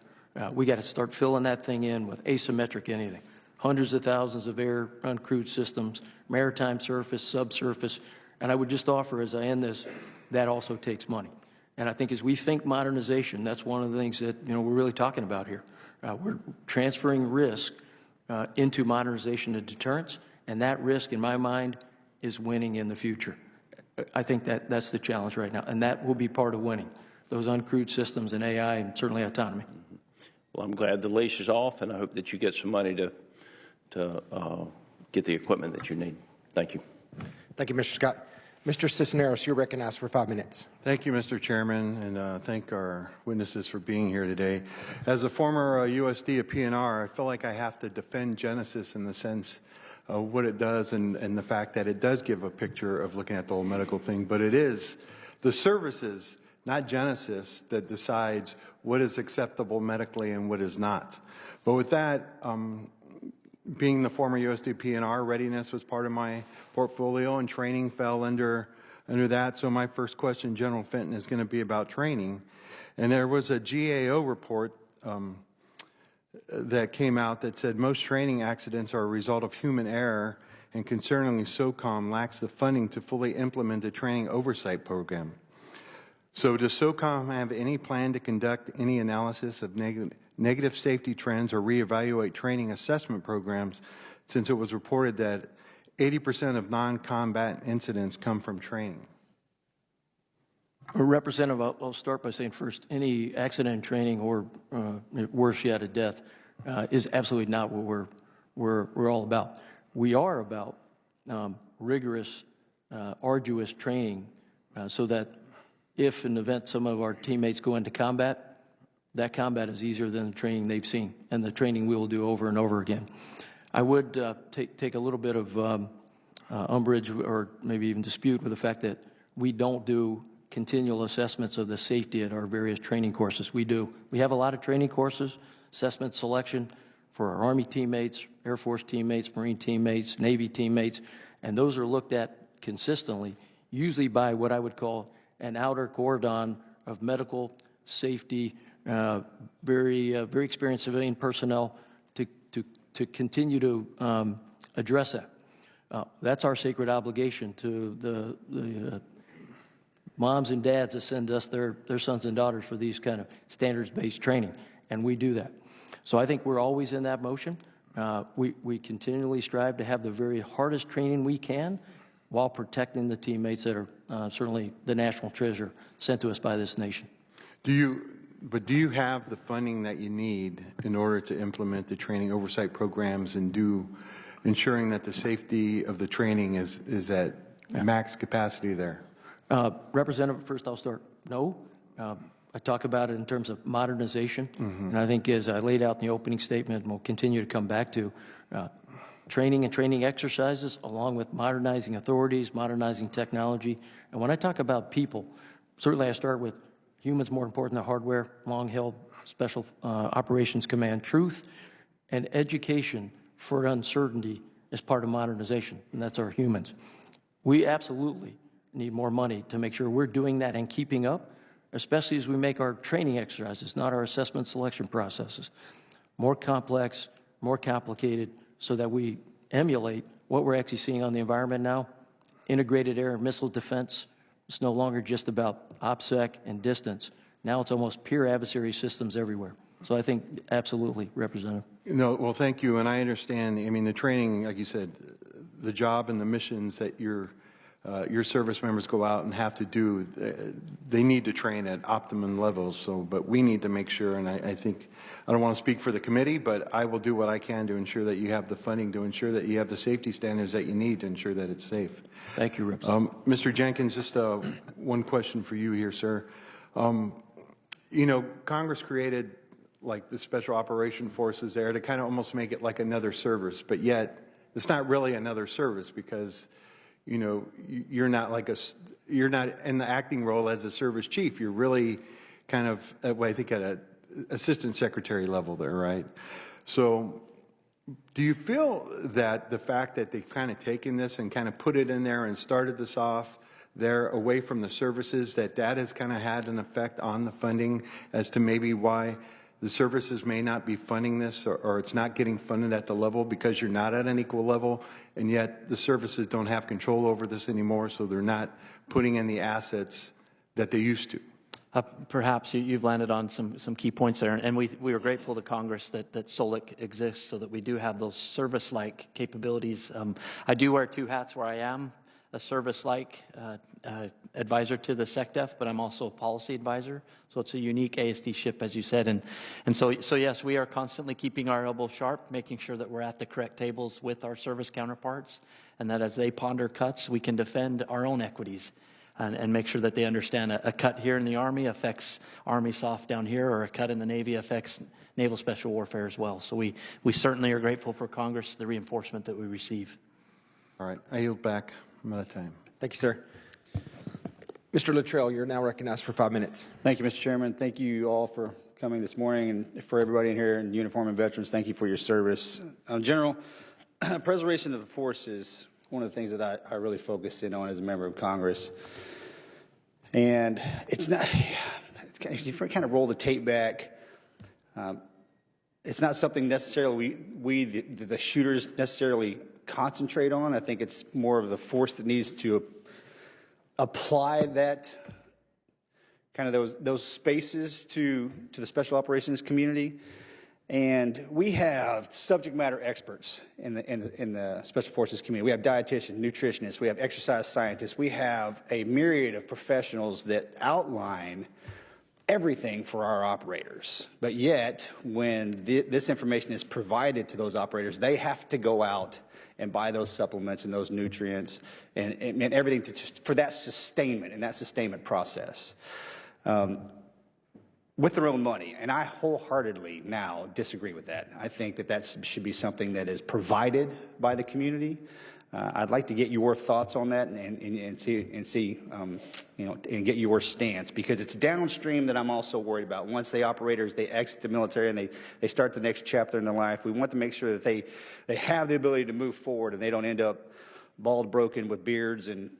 We got to start filling that thing in with asymmetric anything. Hundreds of thousands of air uncrewed systems, maritime surface, subsurface, and I would just offer as I end this, that also takes money. And I think as we think modernization, that's one of the things that we're really talking about here. We're transferring risk into modernization and deterrence, and that risk, in my mind, is winning in the future. I think that's the challenge right now, and that will be part of winning, those uncrewed systems and AI and certainly autonomy. Well, I'm glad the leash is off, and I hope that you get some money to get the equipment that you need. Thank you. Thank you, Mr. Scott. Mr. Cisneros, you're recognized for 5 minutes. Thank you, Mr. Chairman, and thank our witnesses for being here today. As a former USD of PNR, I feel like I have to defend Genesis in the sense of what it does and the fact that it does give a picture of looking at the whole medical thing, but it is the services, not Genesis, that decides what is acceptable medically and what is not. But with that, being the former USD PNR, readiness was part of my portfolio, and training fell under that. So my first question, General Fenton, is going to be about training. And there was a GAO report that came out that said most training accidents are a result of human error, and concerningly, SOCOM lacks the funding to fully implement the training oversight program. So does SOCOM have any plan to conduct any analysis of negative safety trends or reevaluate training assessment programs, since it was reported that 80% of non-combat incidents come from training? Representative, I'll start by saying first, any accident in training or worse yet, a death is absolutely not what we're all about. We are about rigorous, arduous training so that if in the event some of our teammates go into combat, that combat is easier than the training they've seen and the training we will do over and over again. I would take a little bit of umbrage or maybe even dispute with the fact that we don't do continual assessments of the safety at our various training courses. We do. We have a lot of training courses, assessment selection for our Army teammates, Air Force teammates, Marine teammates, Navy teammates, and those are looked at consistently, usually by what I would call an outer cordon of medical safety, very experienced civilian personnel to continue to address that. That's our sacred obligation to the moms and dads that send us their sons and daughters for these kind of standards-based training, and we do that. So I think we're always in that motion. We continually strive to have the very hardest training we can while protecting the teammates that are certainly the national treasure sent to us by this nation. Do you have the funding that you need in order to implement the training oversight programs and ensuring that the safety of the training is at max capacity there? Representative, first I'll start. No. I talk about it in terms of modernization, and I think as I laid out in the opening statement, and we'll continue to come back to, training and training exercises along with modernizing authorities, modernizing technology. And when I talk about people, certainly I start with humans more important than hardware, long-held Special Operations Command truth, and education for uncertainty is part of modernization, and that's our humans. We absolutely need more money to make sure we're doing that and keeping up, especially as we make our training exercises, not our assessment selection processes, more complex, more complicated, so that we emulate what we're actually seeing on the environment now. Integrated air and missile defense. It's no longer just about OPSEC and distance. Now it's almost peer adversary systems everywhere. So I think absolutely, Representative. No, well, thank you, and I understand. I mean, the training, like you said, the job and the missions that your service members go out and have to do, they need to train at optimum levels. So, but we need to make sure, and I think, I don't want to speak for the committee, but I will do what I can to ensure that you have the funding, to ensure that you have the safety standards that you need to ensure that it's safe. Thank you, Representative. Mr. Jenkins, just one question for you here, sir. You know, Congress created like the Special Operation Forces there to kind of almost make it like another service, but yet it's not really another service because, you know, you're not you're not in the acting role as a service chief. You're really kind of, I think, at an assistant secretary level there, right? So do you feel that the fact that they've kind of taken this and kind of put it in there and started this off there away from the services, that has kind of had an effect on the funding as to maybe why the services may not be funding this, or it's not getting funded at the level because you're not at an equal level, and yet the services don't have control over this anymore, so they're not putting in the assets that they used to? Perhaps you've landed on some key points there, and we are grateful to Congress that SOLIC exists so that we do have those service-like capabilities. I do wear two hats where I am a service-like advisor to the SecDef, but I'm also a policy advisor. So it's a unique ASD ship, as you said. And so yes, we are constantly keeping our elbow sharp, making sure that we're at the correct tables with our service counterparts, and that as they ponder cuts, we can defend our own equities and make sure that they understand a cut here in the Army affects Army SOF down here, or a cut in the Navy affects Naval Special Warfare as well. So we certainly are grateful for Congress, the reinforcement that we receive. All right, I yield back. I'm out of time. Thank you, sir. Mr. Luttrell, you're now recognized for 5 minutes. Thank you, Mr. Chairman. Thank you all for coming this morning, and for everybody in here in uniform and veterans, thank you for your service. General, preservation of the force is one of the things that I really focus in on as a member of Congress. And it's not, you kind of roll the tape back. It's not something necessarily the shooters necessarily concentrate on. I think it's more of the force that needs to apply that kind of those spaces to the special operations community. And we have subject matter experts in the special forces community. We have dietitians, nutritionists, we have exercise scientists, we have a myriad of professionals that outline everything for our operators. But yet, when this information is provided to those operators, they have to go out and buy those supplements and those nutrients and everything for that sustainment and that sustainment process. With their own money, and I wholeheartly now disagree with that. I think that should be something that is provided by the community. I'd like to get your thoughts on that and see and get your stance, because it's downstream that I'm also worried about. Once the operators, they exit the military and they start the next chapter in their life, we want to make sure that they have the ability to move forward and they don't end up bald, broken, with beards and.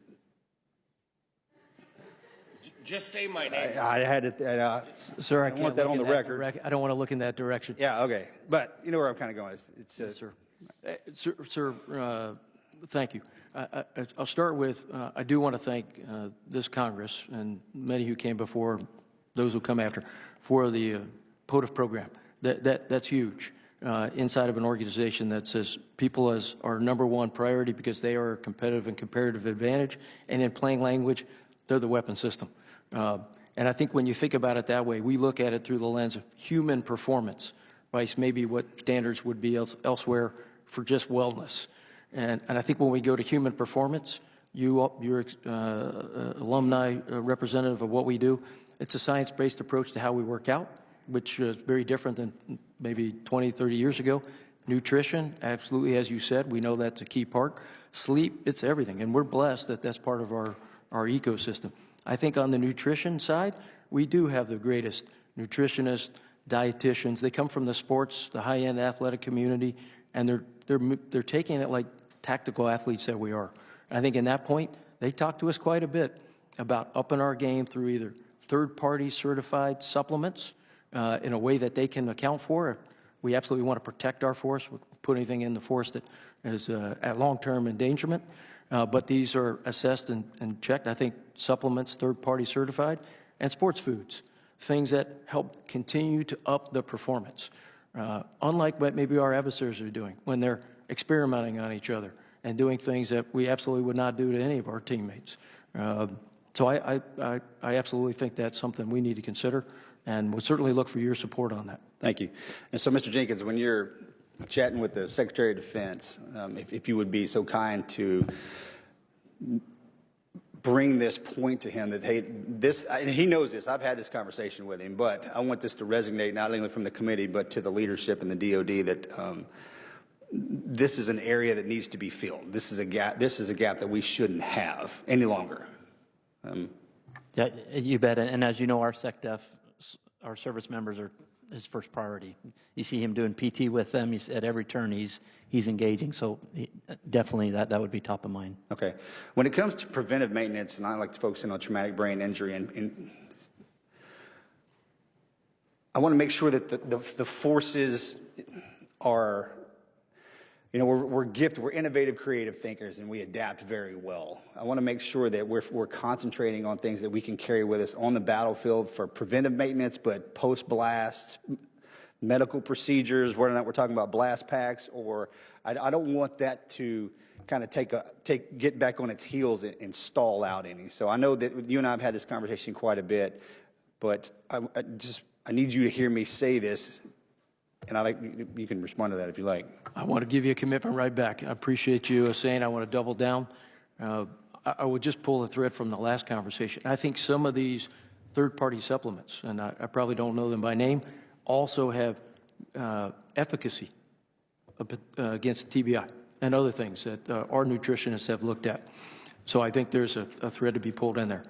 Just say my name. I had it. Sir, I don't want that on the record. I don't want to look in that direction. Yeah, okay. But you know where I'm kind of going. Yes, sir. Sir, thank you. I'll start with, I do want to thank this Congress and many who came before, those who come after, for the POTF program. That's huge. Inside of an organization that says people as our number one priority because they are a competitive and comparative advantage, and in plain language, they're the weapon system. And I think when you think about it that way, we look at it through the lens of human performance, right? Maybe what standards would be elsewhere for just wellness. And I think when we go to human performance, you're alumni representative of what we do. It's a science-based approach to how we work out, which is very different than maybe 20, 30 years ago. Nutrition, absolutely, as you said, we know that's a key part. Sleep, it's everything. And we're blessed that that's part of our ecosystem. I think on the nutrition side, we do have the greatest nutritionists, dietitians. They come from the sports, the high-end athletic community, and they're taking it like tactical athletes that we are. I think in that point, they talk to us quite a bit about upping our game through either third-party certified supplements in a way that they can account for. We absolutely want to protect our force. We put anything in the force that is at long-term endangerment. But these are assessed and checked. I think supplements, third-party certified, and sports foods, things that help continue to up the performance. Unlike what maybe our adversaries are doing when they're experimenting on each other and doing things that we absolutely would not do to any of our teammates. So I absolutely think that's something we need to consider, and we'll certainly look for your support on that. Thank you. And so, Mr. Jenkins, when you're chatting with the Secretary of Defense, if you would be so kind to bring this point to him that, hey, this, and he knows this, I've had this conversation with him, but I want this to resonate not only from the committee but to the leadership and the DOD that this is an area that needs to be filled. This is a gap that we shouldn't have any longer. Yeah, you bet. And as you know, our SecDef, our service members are his first priority. You see him doing PT with them. At every turn, he's engaging. So definitely that would be top of mind. Okay. When it comes to preventive maintenance, and I like to focus in on traumatic brain injury, and I want to make sure that the forces are, you know, we're gifted, we're innovative, creative thinkers, and we adapt very well. I want to make sure that we're concentrating on things that we can carry with us on the battlefield for preventive maintenance, but post-blast, medical procedures, whether or not we're talking about blast packs, or I don't want that to kind of get back on its heels and stall out any. So I know that you and I have had this conversation quite a bit, but I need you to hear me say this, and you can respond to that if you like. I want to give you a commitment right back. I appreciate you saying I want to double down. I would just pull a thread from the last conversation. I think some of these third-party supplements, and I probably don't know them by name, also have efficacy against TBI and other things that our nutritionists have looked at. So I think there's a thread to be pulled in there.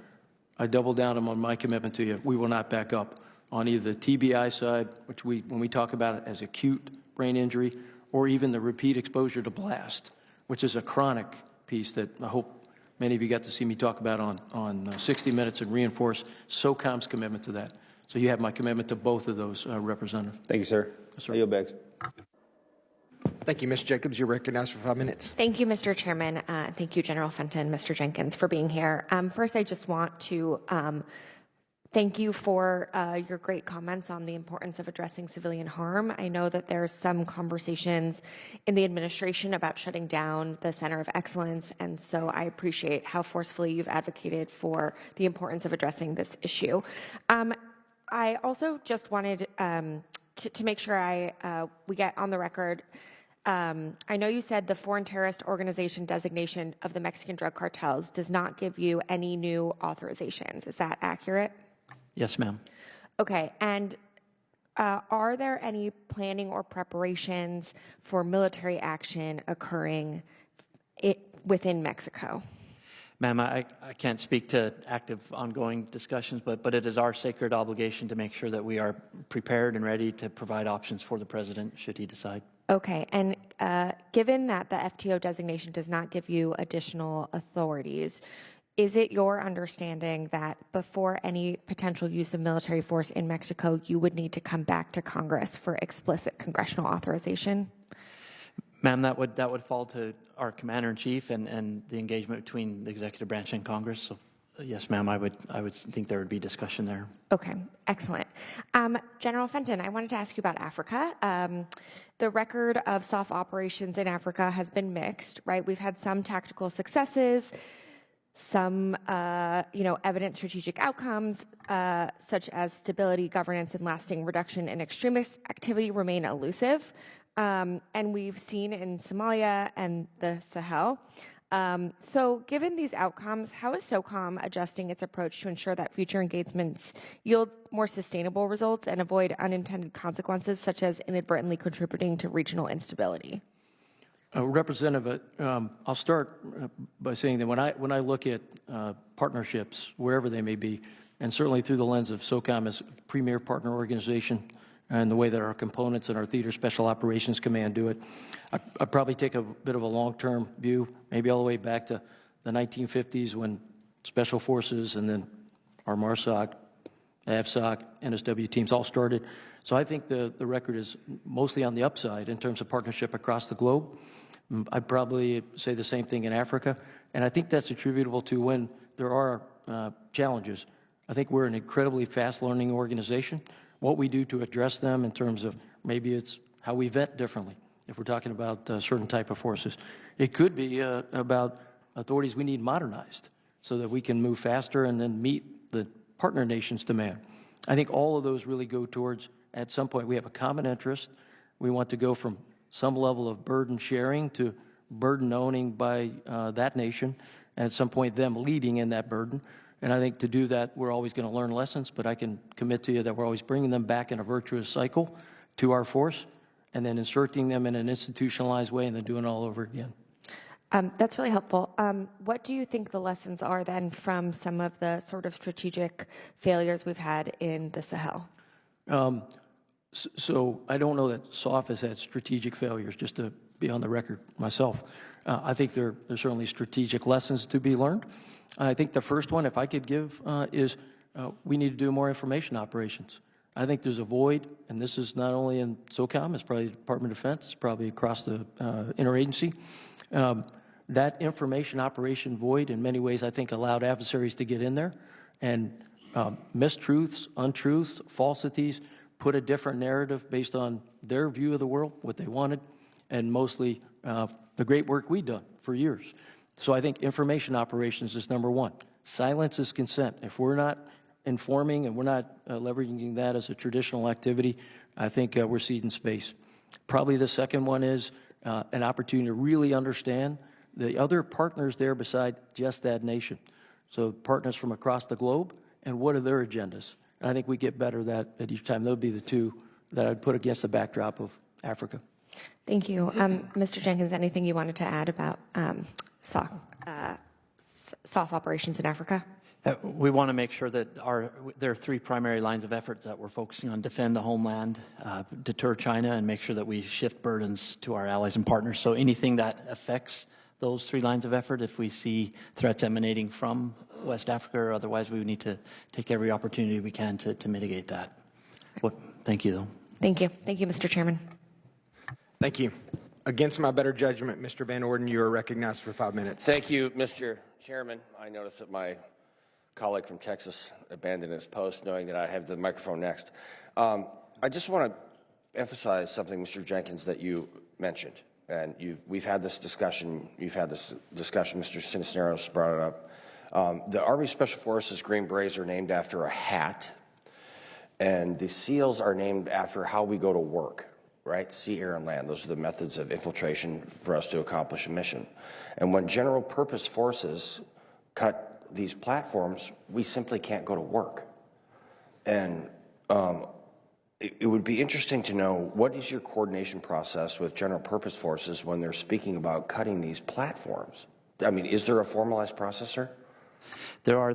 I double down on my commitment to you. We will not back up on either the TBI side, which when we talk about it as acute brain injury, or even the repeat exposure to blast, which is a chronic piece that I hope many of you got to see me talk about on 60 Minutes and reinforce SOCOM's commitment to that. So you have my commitment to both of those, Representative. Thank you, sir. Yes, sir. I yield back. Thank you, Ms. Jacobs. You're recognized for 5 minutes. Thank you, Mr. Chairman. Thank you, General Fenton, Mr. Jenkins, for being here. First, I just want to thank you for your great comments on the importance of addressing civilian harm. I know that there's some conversations in the administration about shutting down the Center of Excellence, and so I appreciate how forcefully you've advocated for the importance of addressing this issue. I also just wanted to make sure we get on the record. I know you said the foreign terrorist organization designation of the Mexican drug cartels does not give you any new authorizations. Is that accurate? Yes, ma'am. Okay, and are there any planning or preparations for military action occurring within Mexico? Ma'am, I can't speak to active ongoing discussions, but it is our sacred obligation to make sure that we are prepared and ready to provide options for the president should he decide. Okay, and given that the FTO designation does not give you additional authorities, is it your understanding that before any potential use of military force in Mexico, you would need to come back to Congress for explicit congressional authorization? Ma'am, that would fall to our commander-in-chief and the engagement between the executive branch and Congress. So, yes, ma'am, I would think there would be discussion there. Okay, excellent. General Fenton, I wanted to ask you about Africa. The record of SOF operations in Africa has been mixed, right? We've had some tactical successes, some, evident strategic outcomes, such as stability, governance, and lasting reduction in extremist activity remain elusive. And we've seen in Somalia and the Sahel. So given these outcomes, how is SOCOM adjusting its approach to ensure that future engagements yield more sustainable results and avoid unintended consequences, such as inadvertently contributing to regional instability? Representative, I'll start by saying that when I look at partnerships, wherever they may be, and certainly through the lens of SOCOM as a premier partner organization and the way that our components and our Theater Special Operations Command do it, I probably take a bit of a long-term view, maybe all the way back to the 1950s when Special Forces and then our MARSOC, AVSOC, NSW teams all started. So I think the record is mostly on the upside in terms of partnership across the globe. I'd probably say the same thing in Africa, and I think that's attributable to when there are challenges. I think we're an incredibly fast-learning organization. What we do to address them in terms of maybe it's how we vet differently, if we're talking about certain type of forces. It could be about authorities we need modernized so that we can move faster and then meet the partner nation's demand. I think all of those really go towards, at some point, we have a common interest. We want to go from some level of burden sharing to burden owning by that nation, and at some point them leading in that burden. And I think to do that, we're always going to learn lessons, but I can commit to you that we're always bringing them back in a virtuous cycle to our force and then inserting them in an institutionalized way and then doing it all over again. That's really helpful. What do you think the lessons are then from some of the sort of strategic failures we've had in the Sahel? So I don't know that SOF has had strategic failures, just to be on the record myself. I think there's certainly strategic lessons to be learned. I think the first one, if I could give, is we need to do more information operations. I think there's a void, and this is not only in SOCOM, it's probably the Department of Defense, it's probably across the interagency. That information operation void, in many ways, I think allowed adversaries to get in there and mistruths, untruths, falsities, put a different narrative based on their view of the world, what they wanted, and mostly the great work we've done for years. So I think information operations is number one. Silence is consent. If we're not informing and we're not leveraging that as a traditional activity, I think we're ceding space. Probably the second one is an opportunity to really understand the other partners there beside just that nation. So partners from across the globe, and what are their agendas? And I think we get better at each time. Those would be the two that I'd put against the backdrop of Africa. Thank you. Mr. Jenkins, anything you wanted to add about SOF operations in Africa? We want to make sure that there are three primary lines of effort that we're focusing on: defend the homeland, deter China, and make sure that we shift burdens to our allies and partners. So anything that affects those three lines of effort, if we see threats emanating from West Africa or otherwise, we would need to take every opportunity we can to mitigate that. Thank you, though. Thank you. Thank you, Mr. Chairman. Thank you. Against my better judgment, Mr. Van Orden, you are recognized for 5 minutes. Thank you, Mr. Chairman. I noticed that my colleague from Texas abandoned his post, knowing that I have the microphone next. I just want to emphasize something, Mr. Jenkins, that you mentioned. And we've had this discussion. You've had this discussion. Mr. Cisneros brought it up. The Army Special Forces Green Berets are named after a hat, and the SEALs are named after how we go to work, right? Sea, air, and land. Those are the methods of infiltration for us to accomplish a mission. And when general purpose forces cut these platforms, we simply can't go to work. And it would be interesting to know, what is your coordination process with general purpose forces when they're speaking about cutting these platforms? I mean, is there a formalized process, sir? There are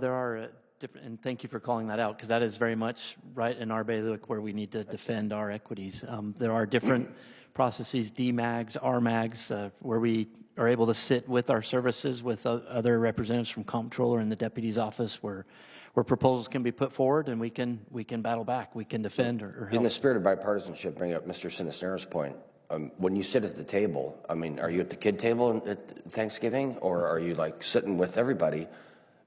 different, and thank you for calling that out, because that is very much right in our bailiwick where we need to defend our equities. There are different processes, DMAGs, RMAGs, where we are able to sit with our services, with other representatives from Comptroller and the Deputy's office, where proposals can be put forward, and we can battle back, we can defend or help. In the spirit of bipartisanship, bring up Mr. Cisneros' point. When you sit at the table, I mean, are you at the kid table at Thanksgiving, or are you like sitting with everybody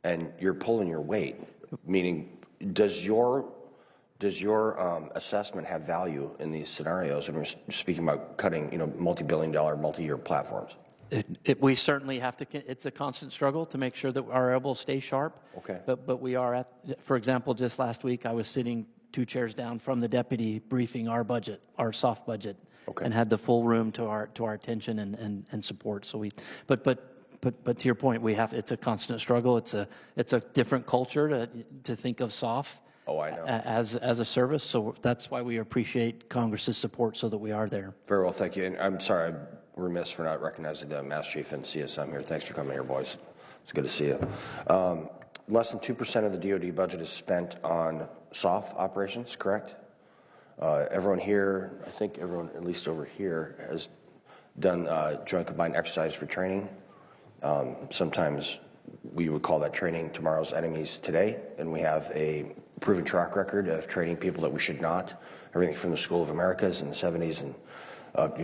and you're pulling your weight? Meaning, does your assessment have value in these scenarios? And we're speaking about cutting, multi-billion-dollar, multi-year platforms. We certainly have to. It's a constant struggle to make sure that our elbows stay sharp. Okay. But we are for example, just last week I was sitting 2 chairs down from the deputy briefing our budget, our soft budget, and had the full room to our attention and support. So but to your point, it's a constant struggle. It's a different culture to think of SOF. Oh, I know. As a service. So that's why we appreciate Congress's support, so that we are there. Very well, thank you. And I'm sorry, I'm remiss for not recognizing the Master Chief and CSM here. Thanks for coming here, boys. It's good to see you. Less than 2% of the DoD budget is spent on SOF operations, correct? Everyone here, I think everyone at least over here, has done joint combined exercise for training. Sometimes we would call that training tomorrow's enemies today, and we have a proven track record of training people that we should not. Everything from the School of Americas in the 70s, and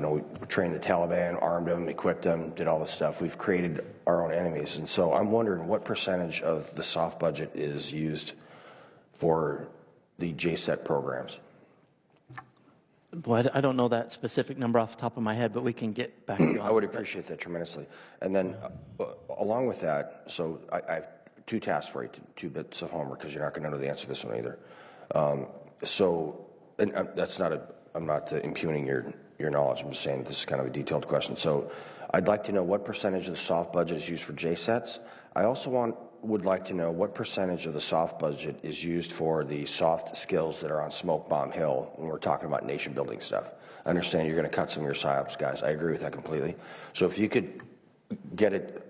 we trained the Taliban, armed them, equipped them, did all this stuff. We've created our own enemies. And so I'm wondering what percentage of the SOF budget is used for the JSET programs? Boy, I don't know that specific number off the top of my head, but we can get back to you on I would appreciate that tremendously. And then along with that, so I have 2 tasks for you, 2 bits of homework, because you're not going to know the answer to this one either. That's not I'm not impugning your knowledge. I'm just saying this is kind of a detailed question. So I'd like to know what percentage of the SOF budget is used for JSETs. I also would like to know what percentage of the SOF budget is used for the soft skills that are on Smoke Bomb Hill when we're talking about nation building stuff. I understand you're going to cut some of your PSYOPs, guys. I agree with that completely. So if you could get it,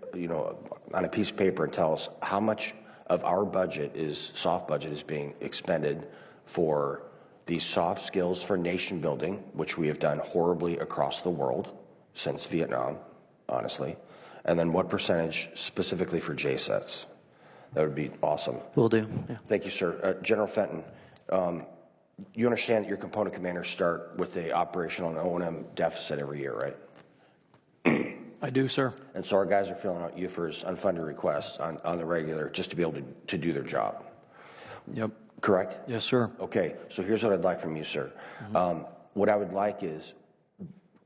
on a piece of paper and tell us how much of our budget SOF budget is being expended for these soft skills for nation building, which we have done horribly across the world since Vietnam, honestly. And then what percentage specifically for JSETs? That would be awesome. Will do. Yeah. Thank you, sir. General Fenton, you understand that your component commanders start with the operational and O&M deficit every year, right? I do, sir. And so our guys are filling out UFR's unfunded requests on the regular just to be able to do their job. Yep. Correct? Yes, sir. Okay, so here's what I'd like from you, sir. What I would like is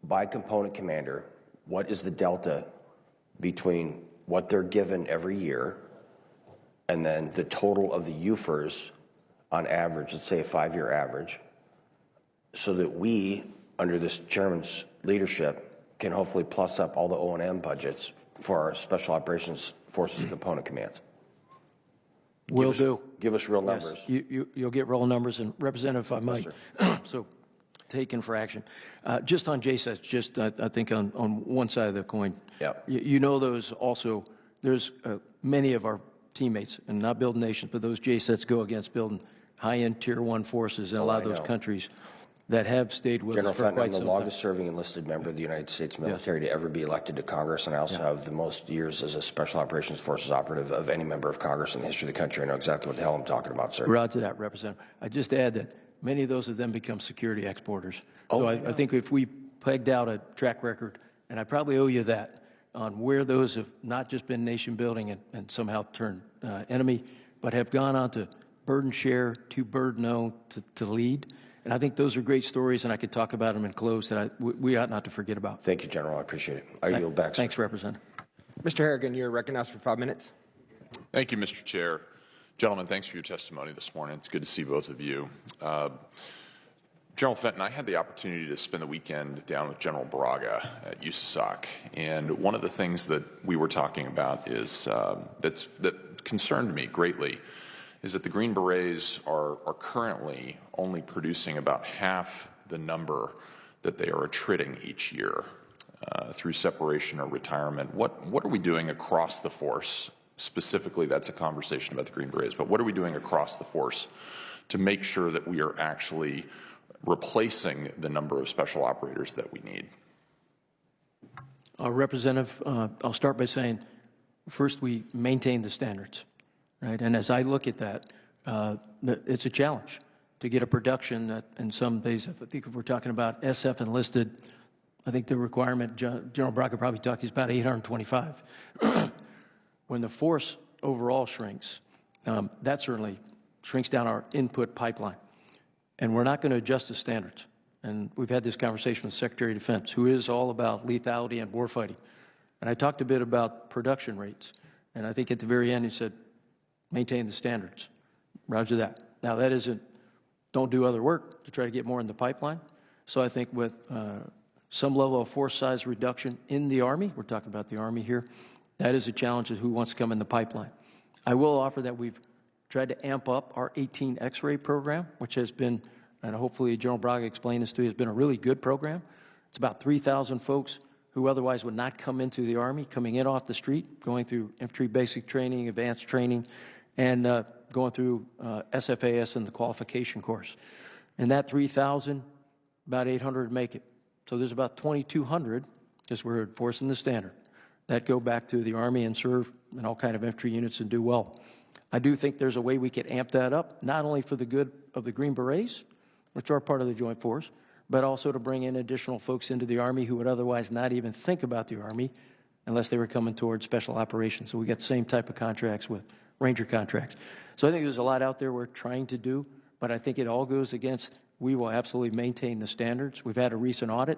by component commander, what is the delta between what they're given every year and then the total of the UFERs on average, let's say a 5-year average, so that we, under this chairman's leadership, can hopefully plus up all the O&M budgets for our Special Operations Forces component commands. Will do. Give us real Yes, numbers. you'll get real numbers, and Representative, if I might, so taken for action. Just on JSATs, just I think on one side of the coin, Yep. you know those also, there's many of our teammates, and not building nations, but those JSATs go against building high-end Tier 1 forces in a lot of those countries that have stayed with General us for Fenton, I'm quite the some longest serving enlisted member of the United States military to ever be elected to Congress, and I also have the most years as a Special Operations Forces operative of any member of Congress in the history of the country. I know exactly what the hell I'm talking about, sir. Roger that, Representative. I just add that many of those have then become security exporters. So I think if we pegged out a track record, and I probably owe you that, on where those have not just been nation building and somehow turned enemy, but have gone on to burden share, to burden own, to lead. And I think those are great stories, and I could talk about them in close that we ought not to forget about. Thank you, General. I appreciate it. I yield back, sir. Thanks, Representative. Mr. Harrigan, you're recognized for 5 minutes. Thank you, Mr. Chair. Gentlemen, thanks for your testimony this morning. It's good to see both of you. General Fenton, I had the opportunity to spend the weekend down with General Braga at USASOC, and one of the things that we were talking about is that concerned me greatly is that the Green Berets are currently only producing about half the number that they are attriting each year through separation or retirement. What are we doing across the force? Specifically, that's a conversation about the Green Berets, but what are we doing across the force to make sure that we are actually replacing the number of special operators that we need? Representative, I'll start by saying, first, we maintain the standards, right? And as I look at that, it's a challenge to get a production that in some days, I think if we're talking about SF enlisted, I think the requirement, General Braga probably talked, is about 825. When the force overall shrinks, that certainly shrinks down our input pipeline. And we're not going to adjust the standards. And we've had this conversation with Secretary of Defense, who is all about lethality and warfighting. And I talked a bit about production rates. And I think at the very end, he said, maintain the standards. Roger that. Now, that isn't, don't do other work to try to get more in the pipeline. So I think with some level of force size reduction in the Army, we're talking about the Army here, that is a challenge of who wants to come in the pipeline. I will offer that we've tried to amp up our 18 X-ray program, which has been, and hopefully General Braga explained this to you, has been a really good program. It's about 3,000 folks who otherwise would not come into the Army, coming in off the street, going through infantry basic training, advanced training, and going through SFAS and the qualification course. And that 3,000, about 800 make it. So there's about 2,200, because we're enforcing the standard, that go back to the Army and serve in all kind of infantry units and do well. I do think there's a way we could amp that up, not only for the good of the Green Berets, which are part of the Joint Force, but also to bring in additional folks into the Army who would otherwise not even think about the Army unless they were coming towards special operations. So we got the same type of contracts with Ranger contracts. So I think there's a lot out there we're trying to do, but I think it all goes against, we will absolutely maintain the standards. We've had a recent audit,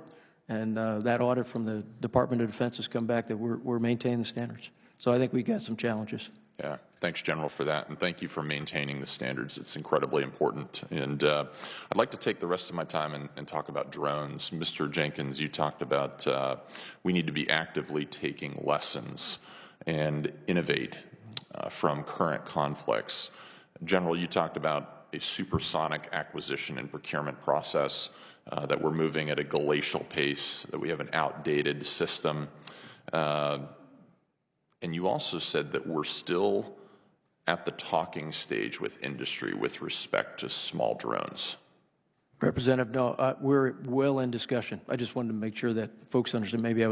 and that audit from the Department of Defense has come back that we're maintaining the standards. So I think we got some challenges. Yeah, thanks, General, for that, and thank you for maintaining the standards. It's incredibly important. And I'd like to take the rest of my time and talk about drones. Mr. Jenkins, you talked about we need to be actively taking lessons and innovate from current conflicts. General, you talked about a supersonic acquisition and procurement process, that we're moving at a glacial pace, that we have an outdated system. And you also said that we're still at the talking stage with industry with respect to small drones. Representative, no, we're well in discussion. I just wanted to make sure that folks understand. Maybe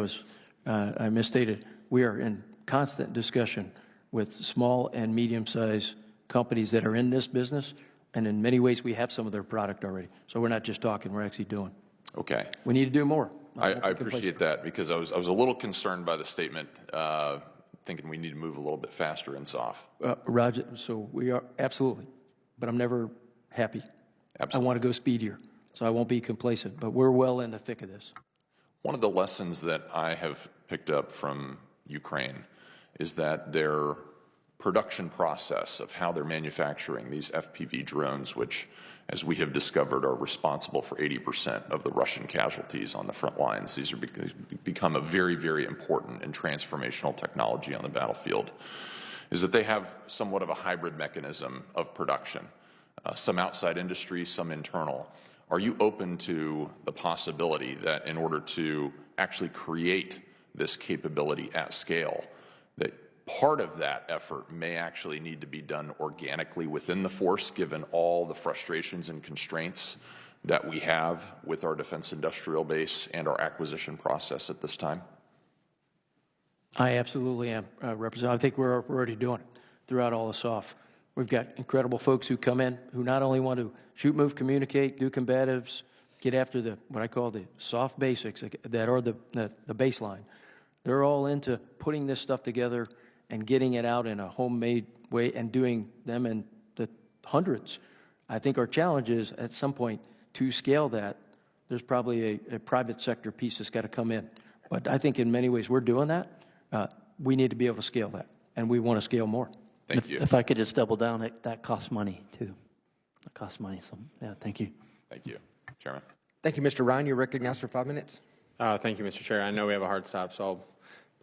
I misstated. We are in constant discussion with small and medium-sized companies that are in this business, and in many ways we have some of their product already. So we're not just talking, we're actually doing. Okay. We need to do more. I appreciate that, because I was a little concerned by the statement, thinking we need to move a little bit faster and soft. Roger, so we are, absolutely, but I'm never happy. Absolutely. I want to go speedier, so I won't be complacent, but we're well in the thick of this. One of the lessons that I have picked up from Ukraine is that their production process of how they're manufacturing these FPV drones, which, as we have discovered, are responsible for 80% of the Russian casualties on the front lines. These are become a very, very important and transformational technology on the battlefield, is that they have somewhat of a hybrid mechanism of production, some outside industry, some internal. Are you open to the possibility that in order to actually create this capability at scale, that part of that effort may actually need to be done organically within the force, given all the frustrations and constraints that we have with our defense industrial base and our acquisition process at this time? I absolutely am, Representative. I think we're already doing it throughout all the SOF. We've got incredible folks who come in who not only want to shoot, move, communicate, do combatives, get after the what I call the soft basics that are the baseline. They're all into putting this stuff together and getting it out in a homemade way and doing them in the hundreds. I think our challenge is at some point to scale that. There's probably a private sector piece that's got to come in. But I think in many ways we're doing that. We need to be able to scale that, and we want to scale more. Thank you. If I could just double down, that costs money too. It costs money. So yeah, thank you. Thank you, Chairman. Thank you, Mr. Ryan. You're recognized for 5 minutes. Thank you, Mr. Chair. I know we have a hard stop, so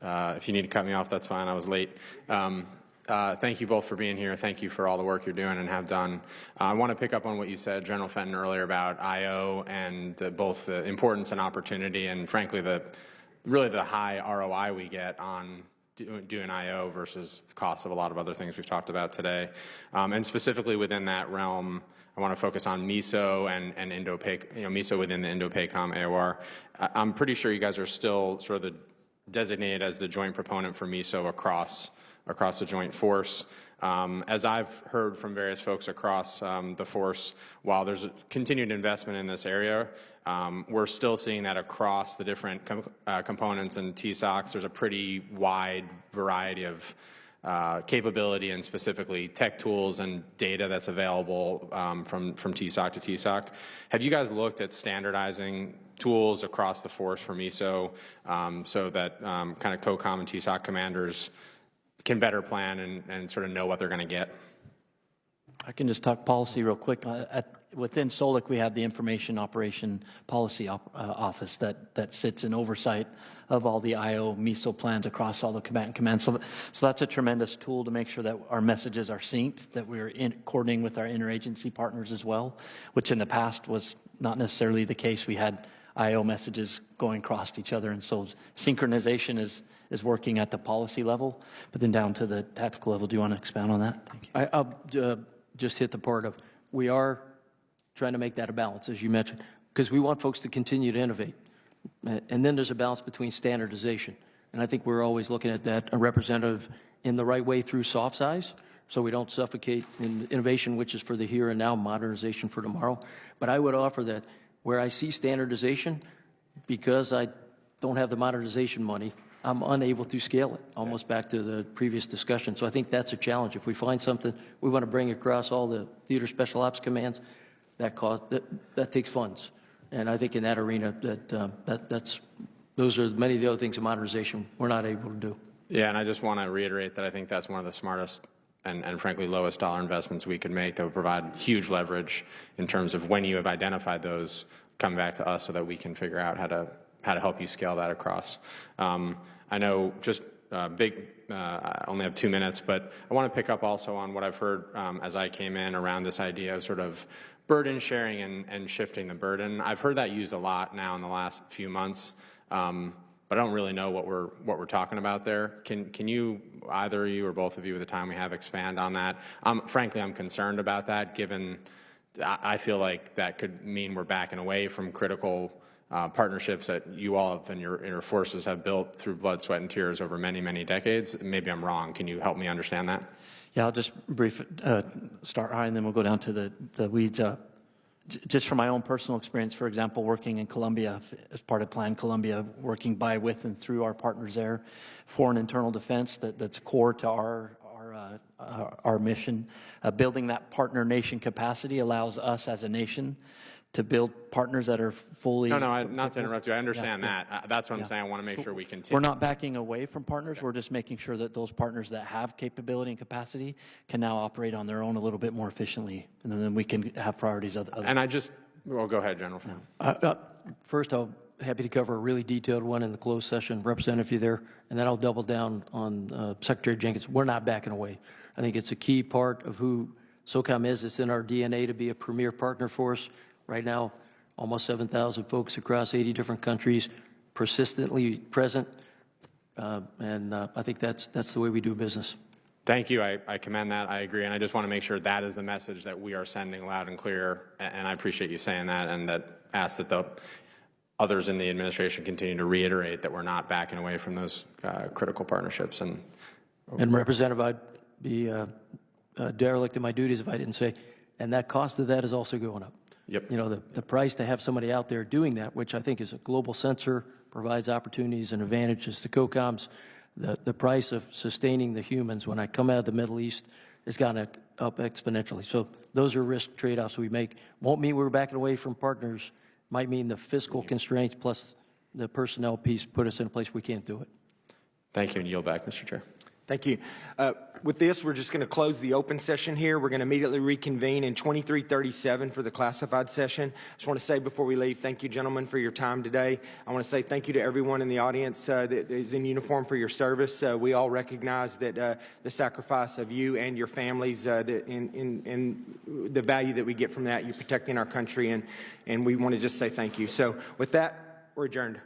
if you need to cut me off, that's fine. I was late. Thank you both for being here. Thank you for all the work you're doing and have done. I want to pick up on what you said, General Fenton, earlier about I/O and both the importance and opportunity, and frankly, really the high ROI we get on doing I/O versus the cost of a lot of other things we've talked about today. And specifically within that realm, I want to focus on MISO and Indo-PAC, MISO within the Indo-PACOM AOR. I'm pretty sure you guys are still sort of designated as the joint proponent for MISO across the joint force. As I've heard from various folks across the force, while there's a continued investment in this area, we're still seeing that across the different components and TSOCs. There's a pretty wide variety of capability and specifically tech tools and data that's available from TSOC to TSOC. Have you guys looked at standardizing tools across the force for MISO so that kind of COCOM and TSOC commanders can better plan and sort of know what they're going to get? I can just talk policy real quick. Within SOLIC, we have the Information Operation Policy Office that sits in oversight of all the I/O MISO plans across all the combatant commands. So that's a tremendous tool to make sure that our messages are synced, that we're coordinating with our interagency partners as well, which in the past was not necessarily the case. We had I/O messages going across each other, and so synchronization is working at the policy level, but then down to the tactical level. Do you want to expound on that? Thank you. I'll just hit the part of we are trying to make that a balance, as you mentioned, because we want folks to continue to innovate. And then there's a balance between standardization. And I think we're always looking at that, a representative in the right way through soft size, so we don't suffocate in innovation, which is for the here and now, modernization for tomorrow. But I would offer that where I see standardization, because I don't have the modernization money, I'm unable to scale it, almost back to the previous discussion. So I think that's a challenge. If we find something we want to bring across all the theater special ops commands, that takes funds. And I think in that arena, those are many of the other things in modernization we're not able to do. Yeah, and I just want to reiterate that I think that's one of the smartest and frankly lowest dollar investments we could make that would provide huge leverage in terms of when you have identified those, come back to us so that we can figure out how to help you scale that across. I know just I only have 2 minutes, but I want to pick up also on what I've heard as I came in around this idea of sort of burden sharing and shifting the burden. I've heard that used a lot now in the last few months, but I don't really know what we're talking about there. Can you, either of you or both of you, at the time we have, expand on that? Frankly, I'm concerned about that, given I feel like that could mean we're backing away from critical partnerships that you all have and your forces have built through blood, sweat, and tears over many, many decades. Maybe I'm wrong. Can you help me understand that? Yeah, I'll just start high, and then we'll go down to the weeds. Just from my own personal experience, for example, working in Colombia as part of Plan Colombia, working by, with, and through our partners there, foreign internal defense that's core to our mission. Building that partner nation capacity allows us as a nation to build partners that are fully. No, not to interrupt you. I understand that. That's what I'm saying. I want to make sure we continue. We're not backing away from partners. We're just making sure that those partners that have capability and capacity can now operate on their own a little bit more efficiently, and then we can have priorities. Well, go ahead, General. First, I'll happy to cover a really detailed one in the closed session, Representative, if you're there, and then I'll double down on Secretary Jenkins. We're not backing away. I think it's a key part of who SOCOM is. It's in our DNA to be a premier partner for us. Right now, almost 7,000 folks across 80 different countries, persistently present, and I think that's the way we do business. Thank you. I commend that. I agree. And I just want to make sure that is the message that we are sending loud and clear. And I appreciate you saying that, and that ask that the others in the administration continue to reiterate that we're not backing away from those critical partnerships. And Representative, I'd be derelict in my duties if I didn't say, and that cost of that is also going up. Yep. You know, the price to have somebody out there doing that, which I think is a global sensor, provides opportunities and advantages to COCOMs. The price of sustaining the humans when I come out of the Middle East has gone up exponentially. So those are risk trade-offs we make. Won't mean we're backing away from partners. Might mean the fiscal constraints plus the personnel piece put us in a place we can't do it. Thank you, and yield back, Mr. Chair. Thank you. With this, we're just going to close the open session here. We're going to immediately reconvene in 2337 for the classified session. I just want to say before we leave, thank you, gentlemen, for your time today. I want to say thank you to everyone in the audience that is in uniform for your service. We all recognize that the sacrifice of you and your families in the value that we get from that, you protecting our country, and we want to just say thank you. So with that, we're adjourned.